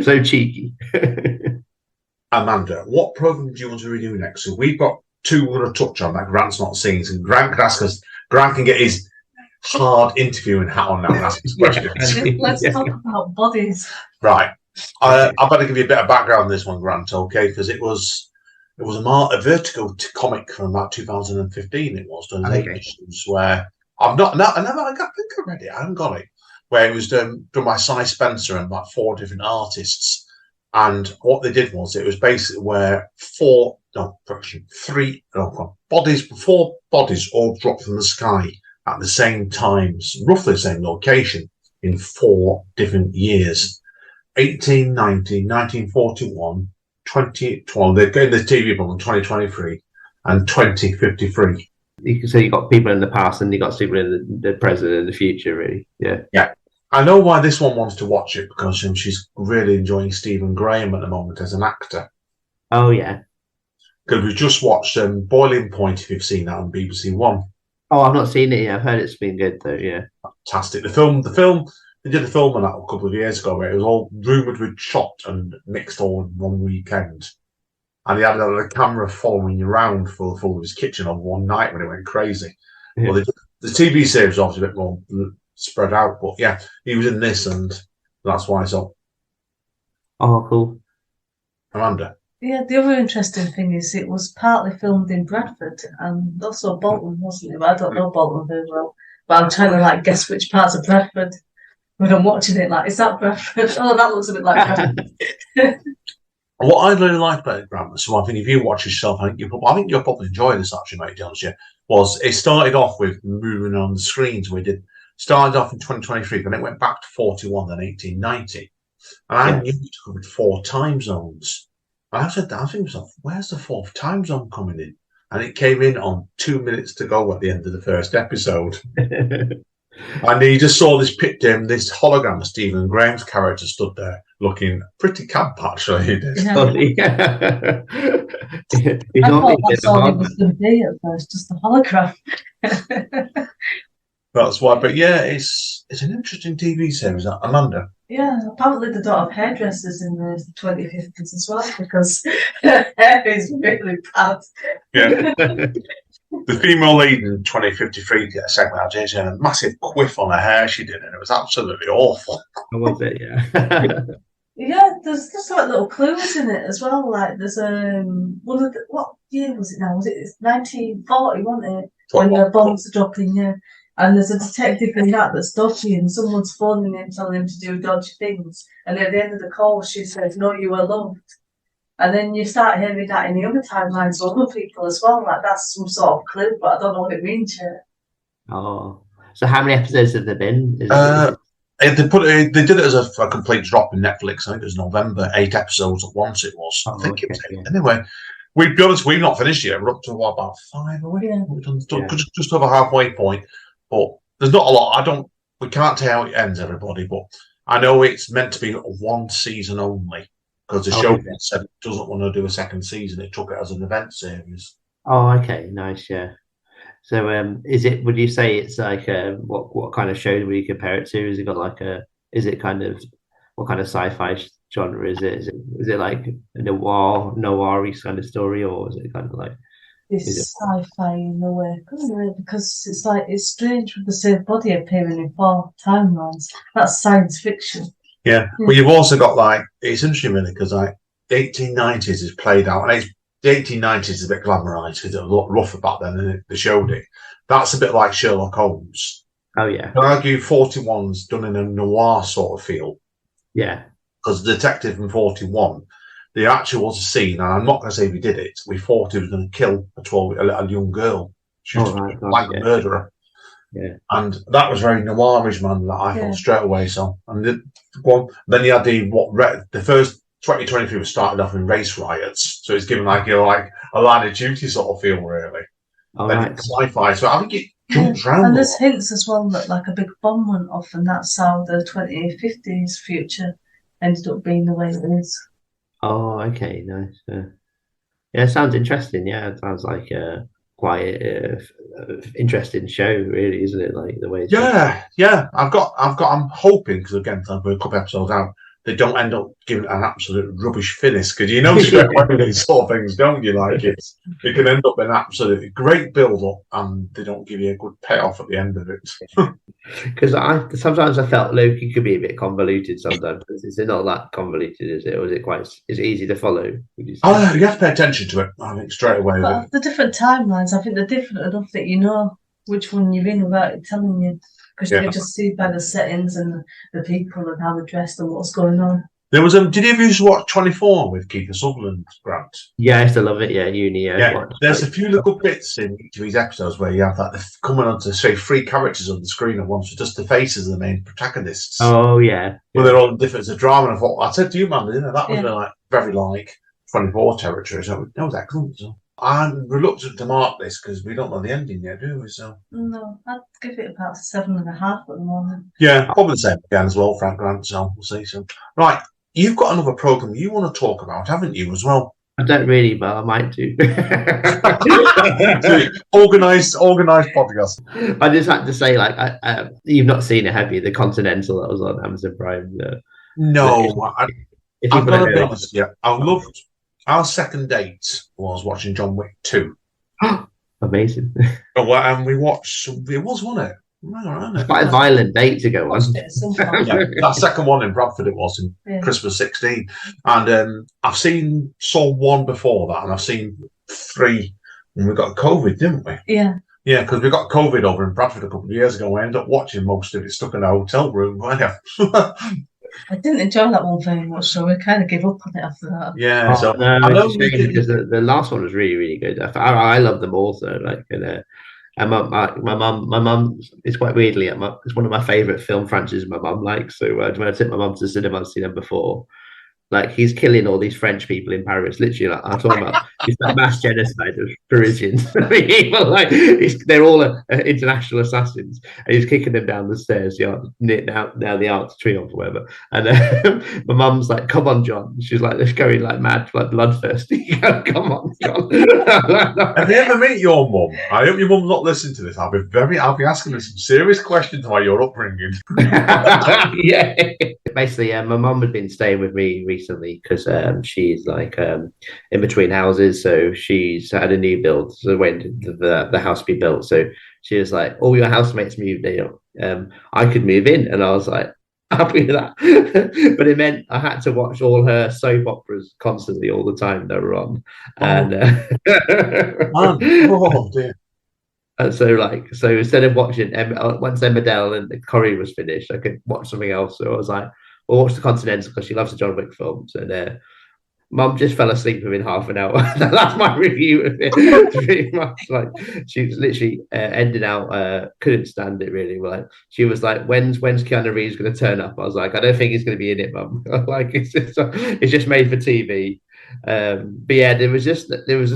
[SPEAKER 1] so cheeky.
[SPEAKER 3] Amanda, what program do you want to review next? So we've got 2 we're going to touch on that Grant's not seen. So Grant can ask us. Grant can get his hard interviewing hat on now and ask his questions.
[SPEAKER 2] Let's talk about bodies.
[SPEAKER 3] Right. I better give you a bit of background on this one, Grant. Okay, because it was a Vertigo comic from about 2015. It was done 8 issues where I think I read it. I haven't got it. Where it was done by Cy Spencer and about 4 different artists. And what they did was it was basically where 4 bodies all dropped from the sky at the same time, roughly the same location in 4 different years: 1890, 1941. 2012, they're going to the TV book in 2023 and 2053.
[SPEAKER 1] So you got people in the past and you got people in the present and the future, really. Yeah.
[SPEAKER 3] I know why this one wants to watch it, because she's really enjoying Stephen Graham at the moment as an actor.
[SPEAKER 1] Oh yeah.
[SPEAKER 3] Because we just watched Boiling Point, if you've seen that on BBC One.
[SPEAKER 1] Oh, I've not seen it yet. I've heard it's been good though. Yeah.
[SPEAKER 3] Fantastic. The film. They did a film on that a couple of years ago where it was all rumoured with shot and mixed all in one weekend. And he had a camera following you around for the full of his kitchen on one night when it went crazy. Yeah. Well, the TV series is obviously a bit more spread out, but yeah, he was in this and that's why it's up.
[SPEAKER 1] Oh, cool.
[SPEAKER 3] Amanda?
[SPEAKER 2] Yeah, the other interesting thing is it was partly filmed in Bradford and also Bolton, wasn't it? But I don't know Bolton very well. But I'm trying to guess which parts of Bradford. When I'm watching it, is that Bradford? Oh, that looks a bit like Bradford.
[SPEAKER 3] What I really like about it, Grant, so I think if you watch yourself, I think you'll probably enjoy this actually, mate, to be honest with you, was it started off with moving on the screens. Started off in 2023, then it went back to 41, then 1890. And I knew it covered 4 time zones. And I said, I think myself, where's the 4th time zone coming in? And it came in on 2 minutes to go at the end of the first episode. And you just saw this hologram of Stephen Graham's character stood there looking pretty camp, actually.
[SPEAKER 2] Yeah. I thought that's all it was going to be at first, just the hologram.
[SPEAKER 3] That's why, but yeah, it's an interesting TV series, Amanda.
[SPEAKER 2] Yeah, apparently they don't have hairdressers in the 2050s as well, because hair is really bad.
[SPEAKER 3] Yeah. The female lead in 2053 segment had a massive quiff on her hair she did, and it was absolutely awful.
[SPEAKER 1] I was it, yeah.
[SPEAKER 2] Yeah, there's just little clues in it as well. There's one of what year was it now? Was it 1940, wasn't it? When the bombs are dropping, yeah. And there's a detective in that's dodgy, and someone's phoning him, telling him to do dodgy things. And at the end of the call, she says, "No, you are loved." And then you start hearing that in the other timelines for other people as well. That's some sort of clue, but I don't know what it means yet.
[SPEAKER 1] Oh, so how many episodes have there been?
[SPEAKER 3] They did it as a complete drop in Netflix. I think it was November, 8 episodes at once. It was. I think it was 8. Anyway, we'd be honest, we've not finished yet. We're up to about 5 a week. We've done just over halfway point. But there's not a lot. We can't tell how it ends, everybody. But I know it's meant to be one season only because the show said it doesn't want to do a second season. It took it as an event series.
[SPEAKER 1] Oh, okay, nice, yeah. So, would you say it's like what kind of show would you compare it to? Is it got like what kind of sci-fi genre is it? Is it like a noir-y kind of story, or is it kind of like
[SPEAKER 2] it's sci-fi in a way, because it's strange with the same body appearing in 4 timelines. That's science fiction.
[SPEAKER 3] Yeah, well, you've also got it's interesting really because the 1890s is played out, and the 1890s is a bit glamorized because it was a lot rougher back then than they showed it. That's a bit like Sherlock Holmes.
[SPEAKER 1] Oh yeah,
[SPEAKER 3] I argue 41's done in a noir sort of feel.
[SPEAKER 1] Yeah,
[SPEAKER 3] because the detective in 41, there actually was a scene, and I'm not going to say we did it. We thought he was going to kill a young girl. She was like a murderer.
[SPEAKER 1] Yeah,
[SPEAKER 3] and that was very noirish, man. That I thought straight away. So, and then you had the first 2023 was started off in race riots, so it's given like a line of duty sort of feel, really. Then sci-fi, so I think it jumps around.
[SPEAKER 2] And there's hints as well that like a big bomb went off, and that's how the 2050s future ended up being the way it is.
[SPEAKER 1] Oh, okay, nice. Yeah, it sounds interesting. Yeah, it sounds like quite interesting show, really, isn't it? Like the way. It's
[SPEAKER 3] I'm hoping, because again, I'm a couple episodes out, they don't end up giving an absolute rubbish finish, because you know straight away these sort of things, don't you? Like it can end up in absolutely great build up, and they don't give you a good payoff at the end of it.
[SPEAKER 1] Because sometimes I felt Loki could be a bit convoluted. Sometimes is it not that convoluted? Is it, or is it easy to follow? Would you say?
[SPEAKER 3] Oh, you have to pay attention to it. I think straight away.
[SPEAKER 2] But the different timelines, I think they're different enough that you know which one you're in without it telling you. Because you can just see by the settings and the people and how they're dressed and what's going on.
[SPEAKER 3] There was did you ever used to watch 24 with Keith Sutherland, Grant?
[SPEAKER 1] Yeah, I used to love it. Yeah, uni.
[SPEAKER 3] There's a few little bits in each of these episodes where you have coming on to say 3 characters on the screen at once with just the faces of the main protagonists.
[SPEAKER 1] Oh yeah.
[SPEAKER 3] Well, they're all different. It's a drama, and I thought I said to you, man, that was very 24 territory. So that was excellent. So I'm reluctant to mark this because we don't know the ending yet, do we? So
[SPEAKER 2] no, I'd give it about 7.5 at the moment.
[SPEAKER 3] Yeah, probably the same again as well, Frank Grant. So we'll see. So right, you've got another program you want to talk about, haven't you, as well?
[SPEAKER 1] I don't really, but I might do.
[SPEAKER 3] Organised podcast.
[SPEAKER 1] I just had to say, you've not seen it, have you? The Continental that was on Amazon Prime.
[SPEAKER 3] No, I've got to be honest. Yeah, I loved. Our second date was watching John Wick 2.
[SPEAKER 1] Amazing.
[SPEAKER 3] And we watched. It was, wasn't it?
[SPEAKER 1] It's quite a violent date to go on.
[SPEAKER 3] That second one in Bradford, it was in Christmas 16. And saw 1 before that, and I've seen 3 when we got COVID, didn't we?
[SPEAKER 2] Yeah.
[SPEAKER 3] Yeah, because we got COVID over in Bradford a couple of years ago. I ended up watching most of it stuck in a hotel room.
[SPEAKER 2] I didn't enjoy that one very much, so we kind of gave up on it after that.
[SPEAKER 3] Yeah,
[SPEAKER 1] I know because the last one was really, really good. I love them also. And my mum is quite weirdly it's one of my favourite film franchises my mum likes. So when I took my mum to the cinema, I've seen them before. He's killing all these French people in Paris. Literally, I'm talking about it's that mass genocide of Parisians. They're all international assassins, and he's kicking them down the stairs. Now the Arc de Triomphe or whatever. And my mum's like, "Come on, John." She's like, "Let's go in mad, bloodthirsty." Come on, John.
[SPEAKER 3] Have you ever met your mum? I hope your mum's not listening to this. I'll be asking her some serious questions about your upbringing.
[SPEAKER 1] Yeah. Basically, my mum had been staying with me recently because she's in between houses, so she's had a new build. So when the house be built, so she was like, "All your housemates moved in. I could move in," and I was like, happy with that. But it meant I had to watch all her soap operas constantly, all the time they were on, and
[SPEAKER 3] dear.
[SPEAKER 1] And so instead of watching once Emmerdale and Corrie was finished, I could watch something else. So I was like, we'll watch the Continental because she loves the John Wick films. And Mum just fell asleep within half an hour. That's my review of it. Pretty much, like, she was literally ending out. Couldn't stand it really. Like, she was like, "When's Keanu Reeves going to turn up?" I was like, "I don't think he's going to be in it, Mum." Like, it's just made for TV. But yeah, there was just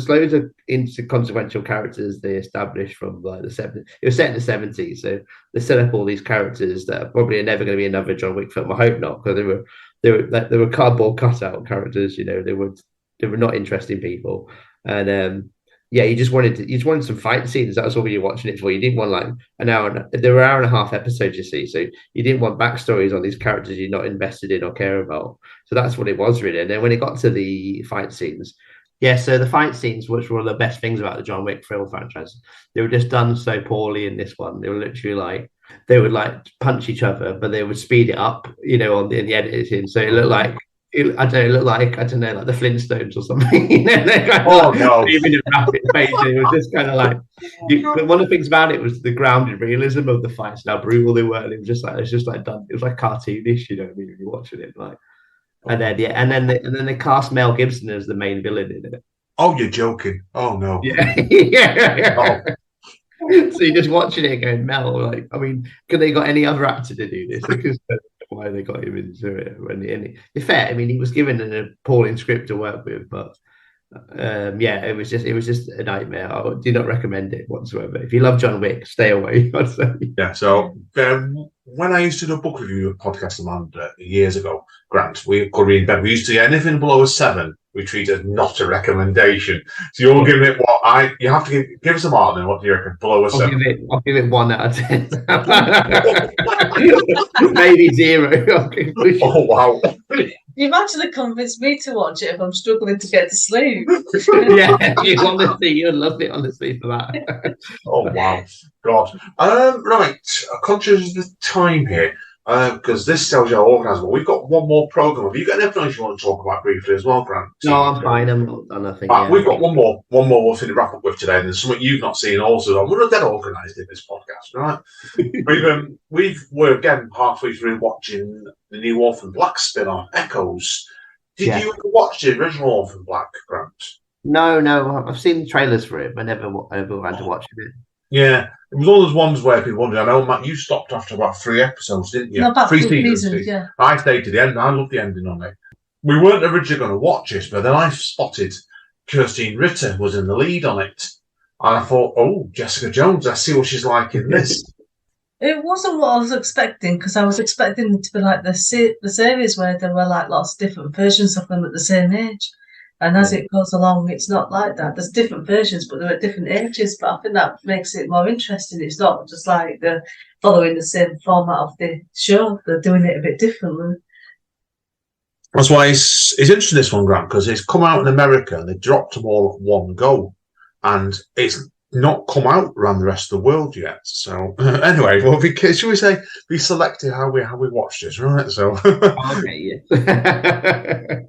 [SPEAKER 1] loads of inconsequential characters they established from like the 70s. It was set in the 70s, so they set up all these characters that are probably never going to be another John Wick film. I hope not, because they were cardboard cutout characters. They were not interesting people, and yeah, you just wanted some fight scenes. That was all you were watching it for. You didn't want like an hour. There were hour and a half episodes, you see, so you didn't want backstories on these characters you're not invested in or care about. So that's what it was really. And then when it got to the fight scenes, yeah, so the fight scenes, which were one of the best things about the John Wick film franchise, they were just done so poorly in this one. They were literally like, they would like punch each other, but they would speed it up, in the editing. So it looked like, it looked like, I don't know, like the Flintstones or something. They're kind of
[SPEAKER 3] no.
[SPEAKER 1] moving at rapid pace. It was just kind of like, but one of the things about it was the grounded realism of the fights, how brutal they were. And it was just like done. It was like cartoonish, you know what I mean? When you're watching it, like, and then they cast Mel Gibson as the main villain in it.
[SPEAKER 3] Oh, you're joking! Oh no!
[SPEAKER 1] Yeah, yeah. Oh. So you're just watching it going, Mel, like, I mean, could they got any other actor to do this? Because why they got him into it. And fair, I mean, he was given an appalling script to work with, but yeah, it was just a nightmare. I do not recommend it whatsoever. If you love John Wick, stay away. I'd say.
[SPEAKER 3] Yeah. So when I used to do a book review podcast, Amanda, years ago, Grant, we could read bed. We used to get anything below a 7. We treat it as not a recommendation. So you're giving it what you have to give us a mark. Then what do you reckon? Below a 7?
[SPEAKER 1] I'll give it 1 out of 10. Maybe 0.
[SPEAKER 3] Oh wow!
[SPEAKER 2] You've actually convinced me to watch it if I'm struggling to get to sleep.
[SPEAKER 1] Yeah, you'd love it, honestly, for that.
[SPEAKER 3] Oh wow, God! Right, conscious of the time here. Because this tells you how organised. We've got one more program. Have you got anything else you want to talk about briefly as well, Grant?
[SPEAKER 1] No, I'm fine. I'm not done. I think.
[SPEAKER 3] Right, we've got one more. We'll finish wrap up with today, and there's something you've not seen also. We're not that organised in this podcast, right? We're again halfway through watching the new Orphan Black spin-off, Echoes. Did you ever watch the original Orphan Black, Grant?
[SPEAKER 1] No. I've seen the trailers for it, but I never ran to watch it.
[SPEAKER 3] Yeah, it was all those ones where people wondered. I know, Matt, you stopped after about 3 episodes, didn't you?
[SPEAKER 2] No, about
[SPEAKER 3] 3
[SPEAKER 2] seasons, yeah.
[SPEAKER 3] I stayed to the end. I loved the ending on it. We weren't originally going to watch this, but then I spotted Kirsten Ritter was in the lead on it. And I thought, oh, Jessica Jones, I see what she's like in this.
[SPEAKER 2] It wasn't what I was expecting, because I was expecting it to be like the series where there were like lots of different versions of them at the same age. And as it goes along, it's not like that. There's different versions, but they're at different ages. But I think that makes it more interesting. It's not just like they're following the same format of the show. They're doing it a bit differently.
[SPEAKER 3] That's why it's interesting, this one, Grant, because it's come out in America and they dropped them all at one go. And it's not come out around the rest of the world yet. So anyway, well, should we say be selective how we watch this, right? So
[SPEAKER 1] okay, yeah.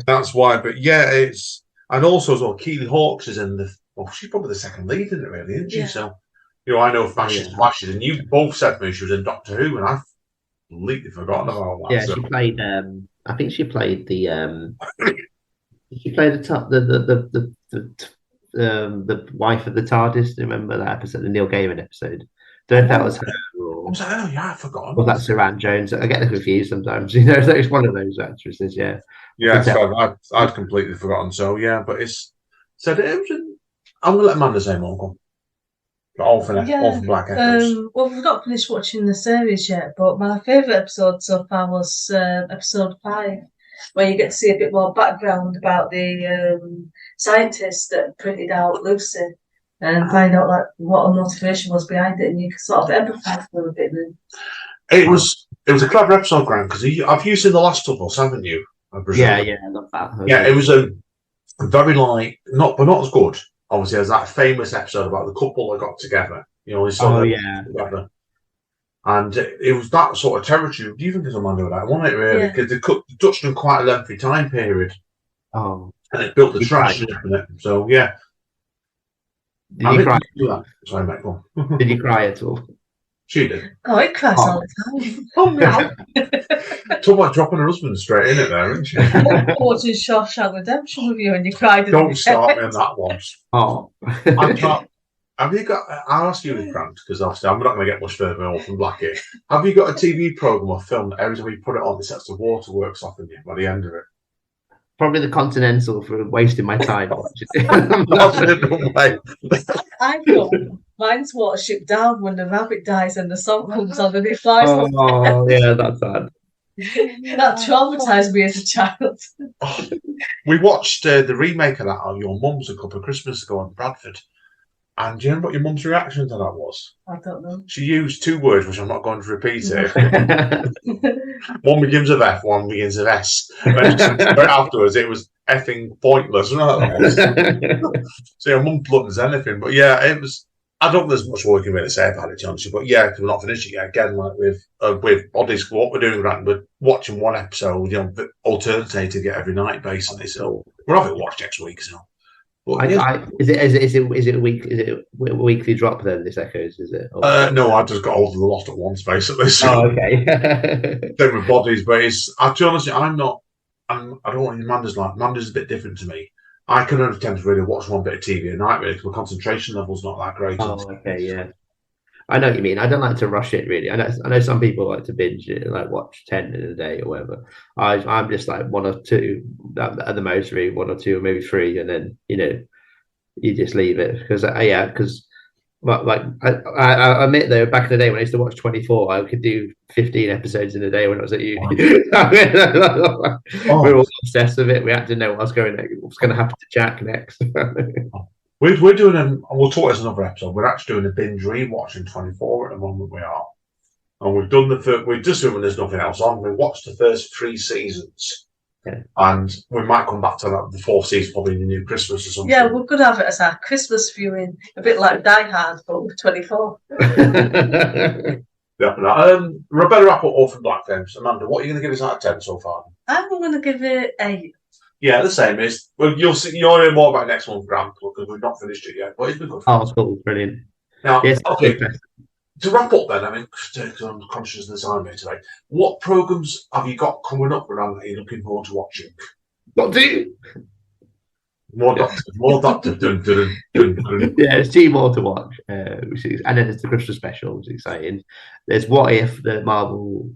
[SPEAKER 3] That's why. But yeah, it's, and also as well, Keely Hawkes is in she's probably the second lead in it, really, isn't she? Yeah. So I know Flashes, and you both said to me she was in Doctor Who, and I've completely forgotten about that.
[SPEAKER 1] Yeah, so. She played. I think she played the. She played the wife of the TARDIS. Remember that episode, the Neil Gaiman episode? Don't know if that was her.
[SPEAKER 3] I was like, oh yeah, I forgot.
[SPEAKER 1] Well, that's Saran Jones. I get them confused sometimes. It's one of those actresses. Yeah.
[SPEAKER 3] Yeah, so I'd completely forgotten. So yeah, but it's said it was. I'm gonna let Amanda say more. Orphan Black Echoes.
[SPEAKER 2] Well, we've not finished watching the series yet, but my favourite episode so far was episode 5. Where you get to see a bit more background about the scientists that printed out Lucy and find out like what her motivation was behind it, and you can sort of empathise with a bit.
[SPEAKER 3] It was a clever episode, Grant, because have you seen The Last of Us, haven't you?
[SPEAKER 1] I love that.
[SPEAKER 3] Yeah, it was a very not as good, obviously, as that famous episode about the couple that got together. Together. And it was that sort of territory. Do you think there's a man doing that? Wasn't it really? Because they touched on quite a lengthy time period.
[SPEAKER 1] Oh,
[SPEAKER 3] and it built the tragedy in it. So yeah.
[SPEAKER 1] Did you cry?
[SPEAKER 3] Sorry, mate. Go on.
[SPEAKER 1] Did you cry at all?
[SPEAKER 3] She did.
[SPEAKER 2] Oh, it cries all the time.
[SPEAKER 3] Oh, no. Talk about dropping her husband straight in it there, isn't she?
[SPEAKER 2] Watching Shawshank Redemption with you and you cried.
[SPEAKER 3] Don't start me on that one.
[SPEAKER 1] Oh.
[SPEAKER 3] I can't. Have you got? I'll ask you, Grant, because obviously I'm not going to get much further on from Blackie. Have you got a TV program or film that every time you put it on, it sets the waterworks off in you by the end of it?
[SPEAKER 1] Probably the Continental for wasting my time.
[SPEAKER 2] I've got mine's Watership Down when the rabbit dies and the song comes on and it flies.
[SPEAKER 1] Oh, yeah, that's sad.
[SPEAKER 2] That traumatized me as a child.
[SPEAKER 3] We watched the remake of that on your mum's a couple of Christmas ago in Bradford. And do you know what your mum's reaction to that was?
[SPEAKER 2] I don't know.
[SPEAKER 3] She used two words, which I'm not going to repeat here. One begins with F, one begins with S. And right afterwards, it was effing pointless. So your mum plugs anything. But yeah, it was. I don't think there's much more we can really say about it, to be honest. But yeah, we're not finished it yet. Again, like with Bodies, what we're doing, Grant, we're watching one episode, alternating it every night, basically. So we'll have it watched next week. So.
[SPEAKER 1] Is it a weekly drop then? This Echoes, is it?
[SPEAKER 3] No, I just got hold of the lot at once, basically. So,
[SPEAKER 1] oh, okay.
[SPEAKER 3] Same with Bodies, but I'll be honest, I don't want Amanda's like. Amanda's a bit different to me. I can only tend to really watch one bit of TV a night, really, because my concentration level's not that great.
[SPEAKER 1] Oh, okay, yeah. I know what you mean. I don't like to rush it, really. I know some people like to binge it, like watch 10 in a day or whatever. I'm just like one or two at the most, really, one or two or maybe three, and then you just leave it because like I admit though, back in the day when I used to watch 24, I could do 15 episodes in a day when I was at uni. We were all obsessed with it. We had to know what's going to happen to Jack next.
[SPEAKER 3] We're doing we'll talk as another episode. We're actually doing a binge rewatch in 24 at the moment. We are, and we've done we're just doing when there's nothing else on. We watched the first 3 seasons, and we might come back to that the 4th season probably in the new Christmas or something.
[SPEAKER 2] Yeah, we could have it as our Christmas viewing, a bit like Die Hard, but with 24.
[SPEAKER 3] Definitely. We're better wrap up Orphan Black Films. Amanda, what are you going to give us out of 10 so far?
[SPEAKER 2] I'm going to give it 8.
[SPEAKER 3] Yeah, the same is. Well, you'll hear more about next month, Grant, because we've not finished it yet. But it's been good.
[SPEAKER 1] Oh, cool, brilliant.
[SPEAKER 3] Now,
[SPEAKER 1] yes,
[SPEAKER 3] okay. To wrap up, then, I mean, because I'm conscious of the time here today. What programs have you got coming up, Grant, that you're looking forward to watching?
[SPEAKER 1] What do you?
[SPEAKER 3] More Doctor. Dun, dun, dun, dun.
[SPEAKER 1] Yeah, there's 2 more to watch, and then there's the Christmas special, which is exciting. There's What If, the Marvel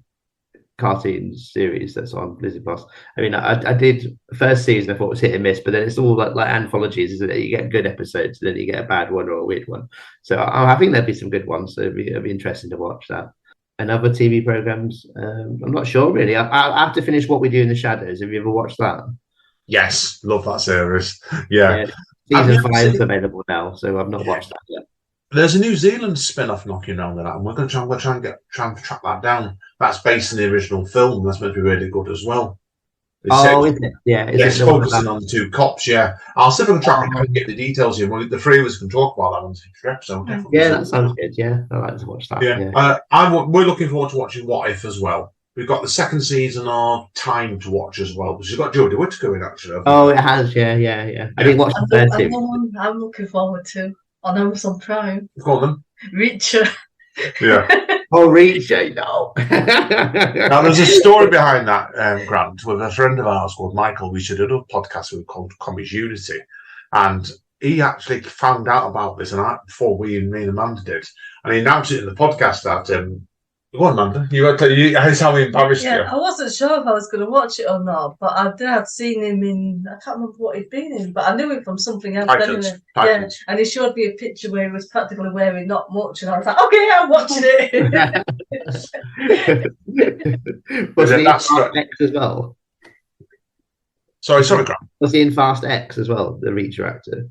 [SPEAKER 1] cartoons series that's on Disney Plus. I mean, I did first season, I thought it was hit and miss, but then it's all like anthologies, isn't it? You get good episodes, then you get a bad one or a weird one. So I think there'd be some good ones. So it'd be interesting to watch that. And other TV programs, I'm not sure really. I have to finish What We Do in the Shadows. Have you ever watched that?
[SPEAKER 3] Yes, love that series. Yeah.
[SPEAKER 1] Season 5 is available now, so I've not watched that yet.
[SPEAKER 3] There's a New Zealand spin-off knocking around that, and we're going to try and track that down. That's based on the original film. That's meant to be really good as well.
[SPEAKER 1] Is it? Yeah.
[SPEAKER 3] It's focusing on the 2 cops, yeah. I'll see if I can track it and get the details here. The 3 of us can talk about that on the future episode. Definitely.
[SPEAKER 1] Yeah, that sounds good. Yeah, I'd like to watch that.
[SPEAKER 3] Yeah. We're looking forward to watching What If as well. We've got the 2nd season of Time to watch as well, because you've got Jodie Whittaker in, actually.
[SPEAKER 1] Oh, it has, yeah. I didn't watch the 3rd season.
[SPEAKER 2] I'm looking forward to on Amazon Prime.
[SPEAKER 3] Go on then.
[SPEAKER 2] Reacher.
[SPEAKER 3] Yeah.
[SPEAKER 1] Oh, Reacher, no.
[SPEAKER 3] Now, there's a story behind that, Grant, with a friend of ours called Michael. We should have done a podcast with called Comics Unity. And he actually found out about this before me and Amanda did. And he announced it in the podcast that go on, Amanda. That's how we embarrassed you.
[SPEAKER 2] I wasn't sure if I was going to watch it or not, but I'd seen him in, I can't remember what he'd been in, but I knew him from something else.
[SPEAKER 3] Titans.
[SPEAKER 2] Yeah, and he showed me a picture where he was practically wearing not much, and I was like, okay, I'm watching
[SPEAKER 1] it. Was he in Fast X as well?
[SPEAKER 3] Sorry, Grant.
[SPEAKER 1] Was he in Fast X as well, the Reacher actor?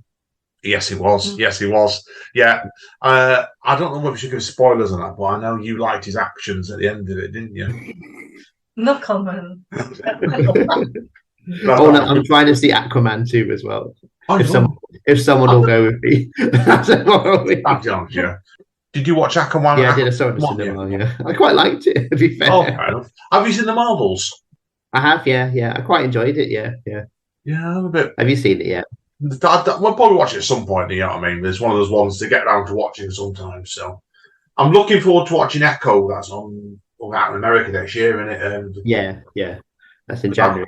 [SPEAKER 3] Yes, he was. Yes, he was. Yeah. I don't know if we should give spoilers on that, but I know you liked his actions at the end of it, didn't you?
[SPEAKER 2] No comment.
[SPEAKER 1] No, I'm trying to see Aquaman 2 as well. If someone will go with me.
[SPEAKER 3] Yeah. Did you watch Aquaman?
[SPEAKER 1] Yeah, I did. I saw it in the cinema. Yeah, I quite liked it. To be fair.
[SPEAKER 3] Oh, fair enough. Have you seen the Marvels?
[SPEAKER 1] I have. Yeah. I quite enjoyed it. Yeah.
[SPEAKER 3] Yeah, I'm a bit.
[SPEAKER 1] Have you seen it yet?
[SPEAKER 3] We'll probably watch it at some point. You know what I mean? It's one of those ones to get around to watching sometimes. So, I'm looking forward to watching Echo. That's on out in America next year, isn't it?
[SPEAKER 1] Yeah. That's in January.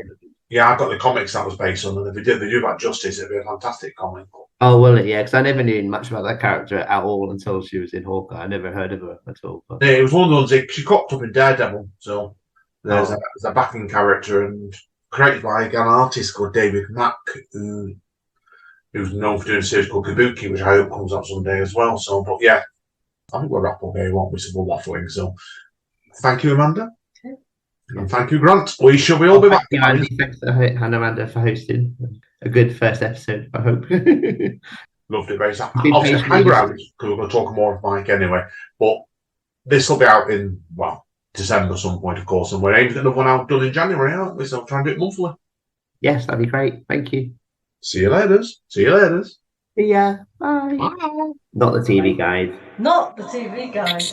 [SPEAKER 3] Yeah, I got the comics that was based on, and if they do about Justice, it'd be a fantastic comic.
[SPEAKER 1] Oh, will it? Yeah, because I never knew much about that character at all until she was in Hawkeye. I never heard of her at all. But...
[SPEAKER 3] Yeah, it was one of the ones she cropped up in Daredevil, so there's a backing character and created by an artist called David Mack, who's known for doing a series called Kabuki, which I hope comes up someday as well. So, but yeah, I think we'll wrap up here, won't we? So we're waffling. So, thank you, Amanda. And thank you, Grant. We all be back.
[SPEAKER 1] Thanks to Amanda for hosting a good first episode, I hope.
[SPEAKER 3] Loved it, very much. Obviously, hang around because we're going to talk more of Mike anyway. But this will be out in, December some point, of course. And we're aiming to get another one out done in January, aren't we? So try and do it monthly.
[SPEAKER 1] Yes, that'd be great. Thank you.
[SPEAKER 3] See you later.
[SPEAKER 1] See ya. Bye. Bye. Not the TV guide.
[SPEAKER 2] Not the TV guide.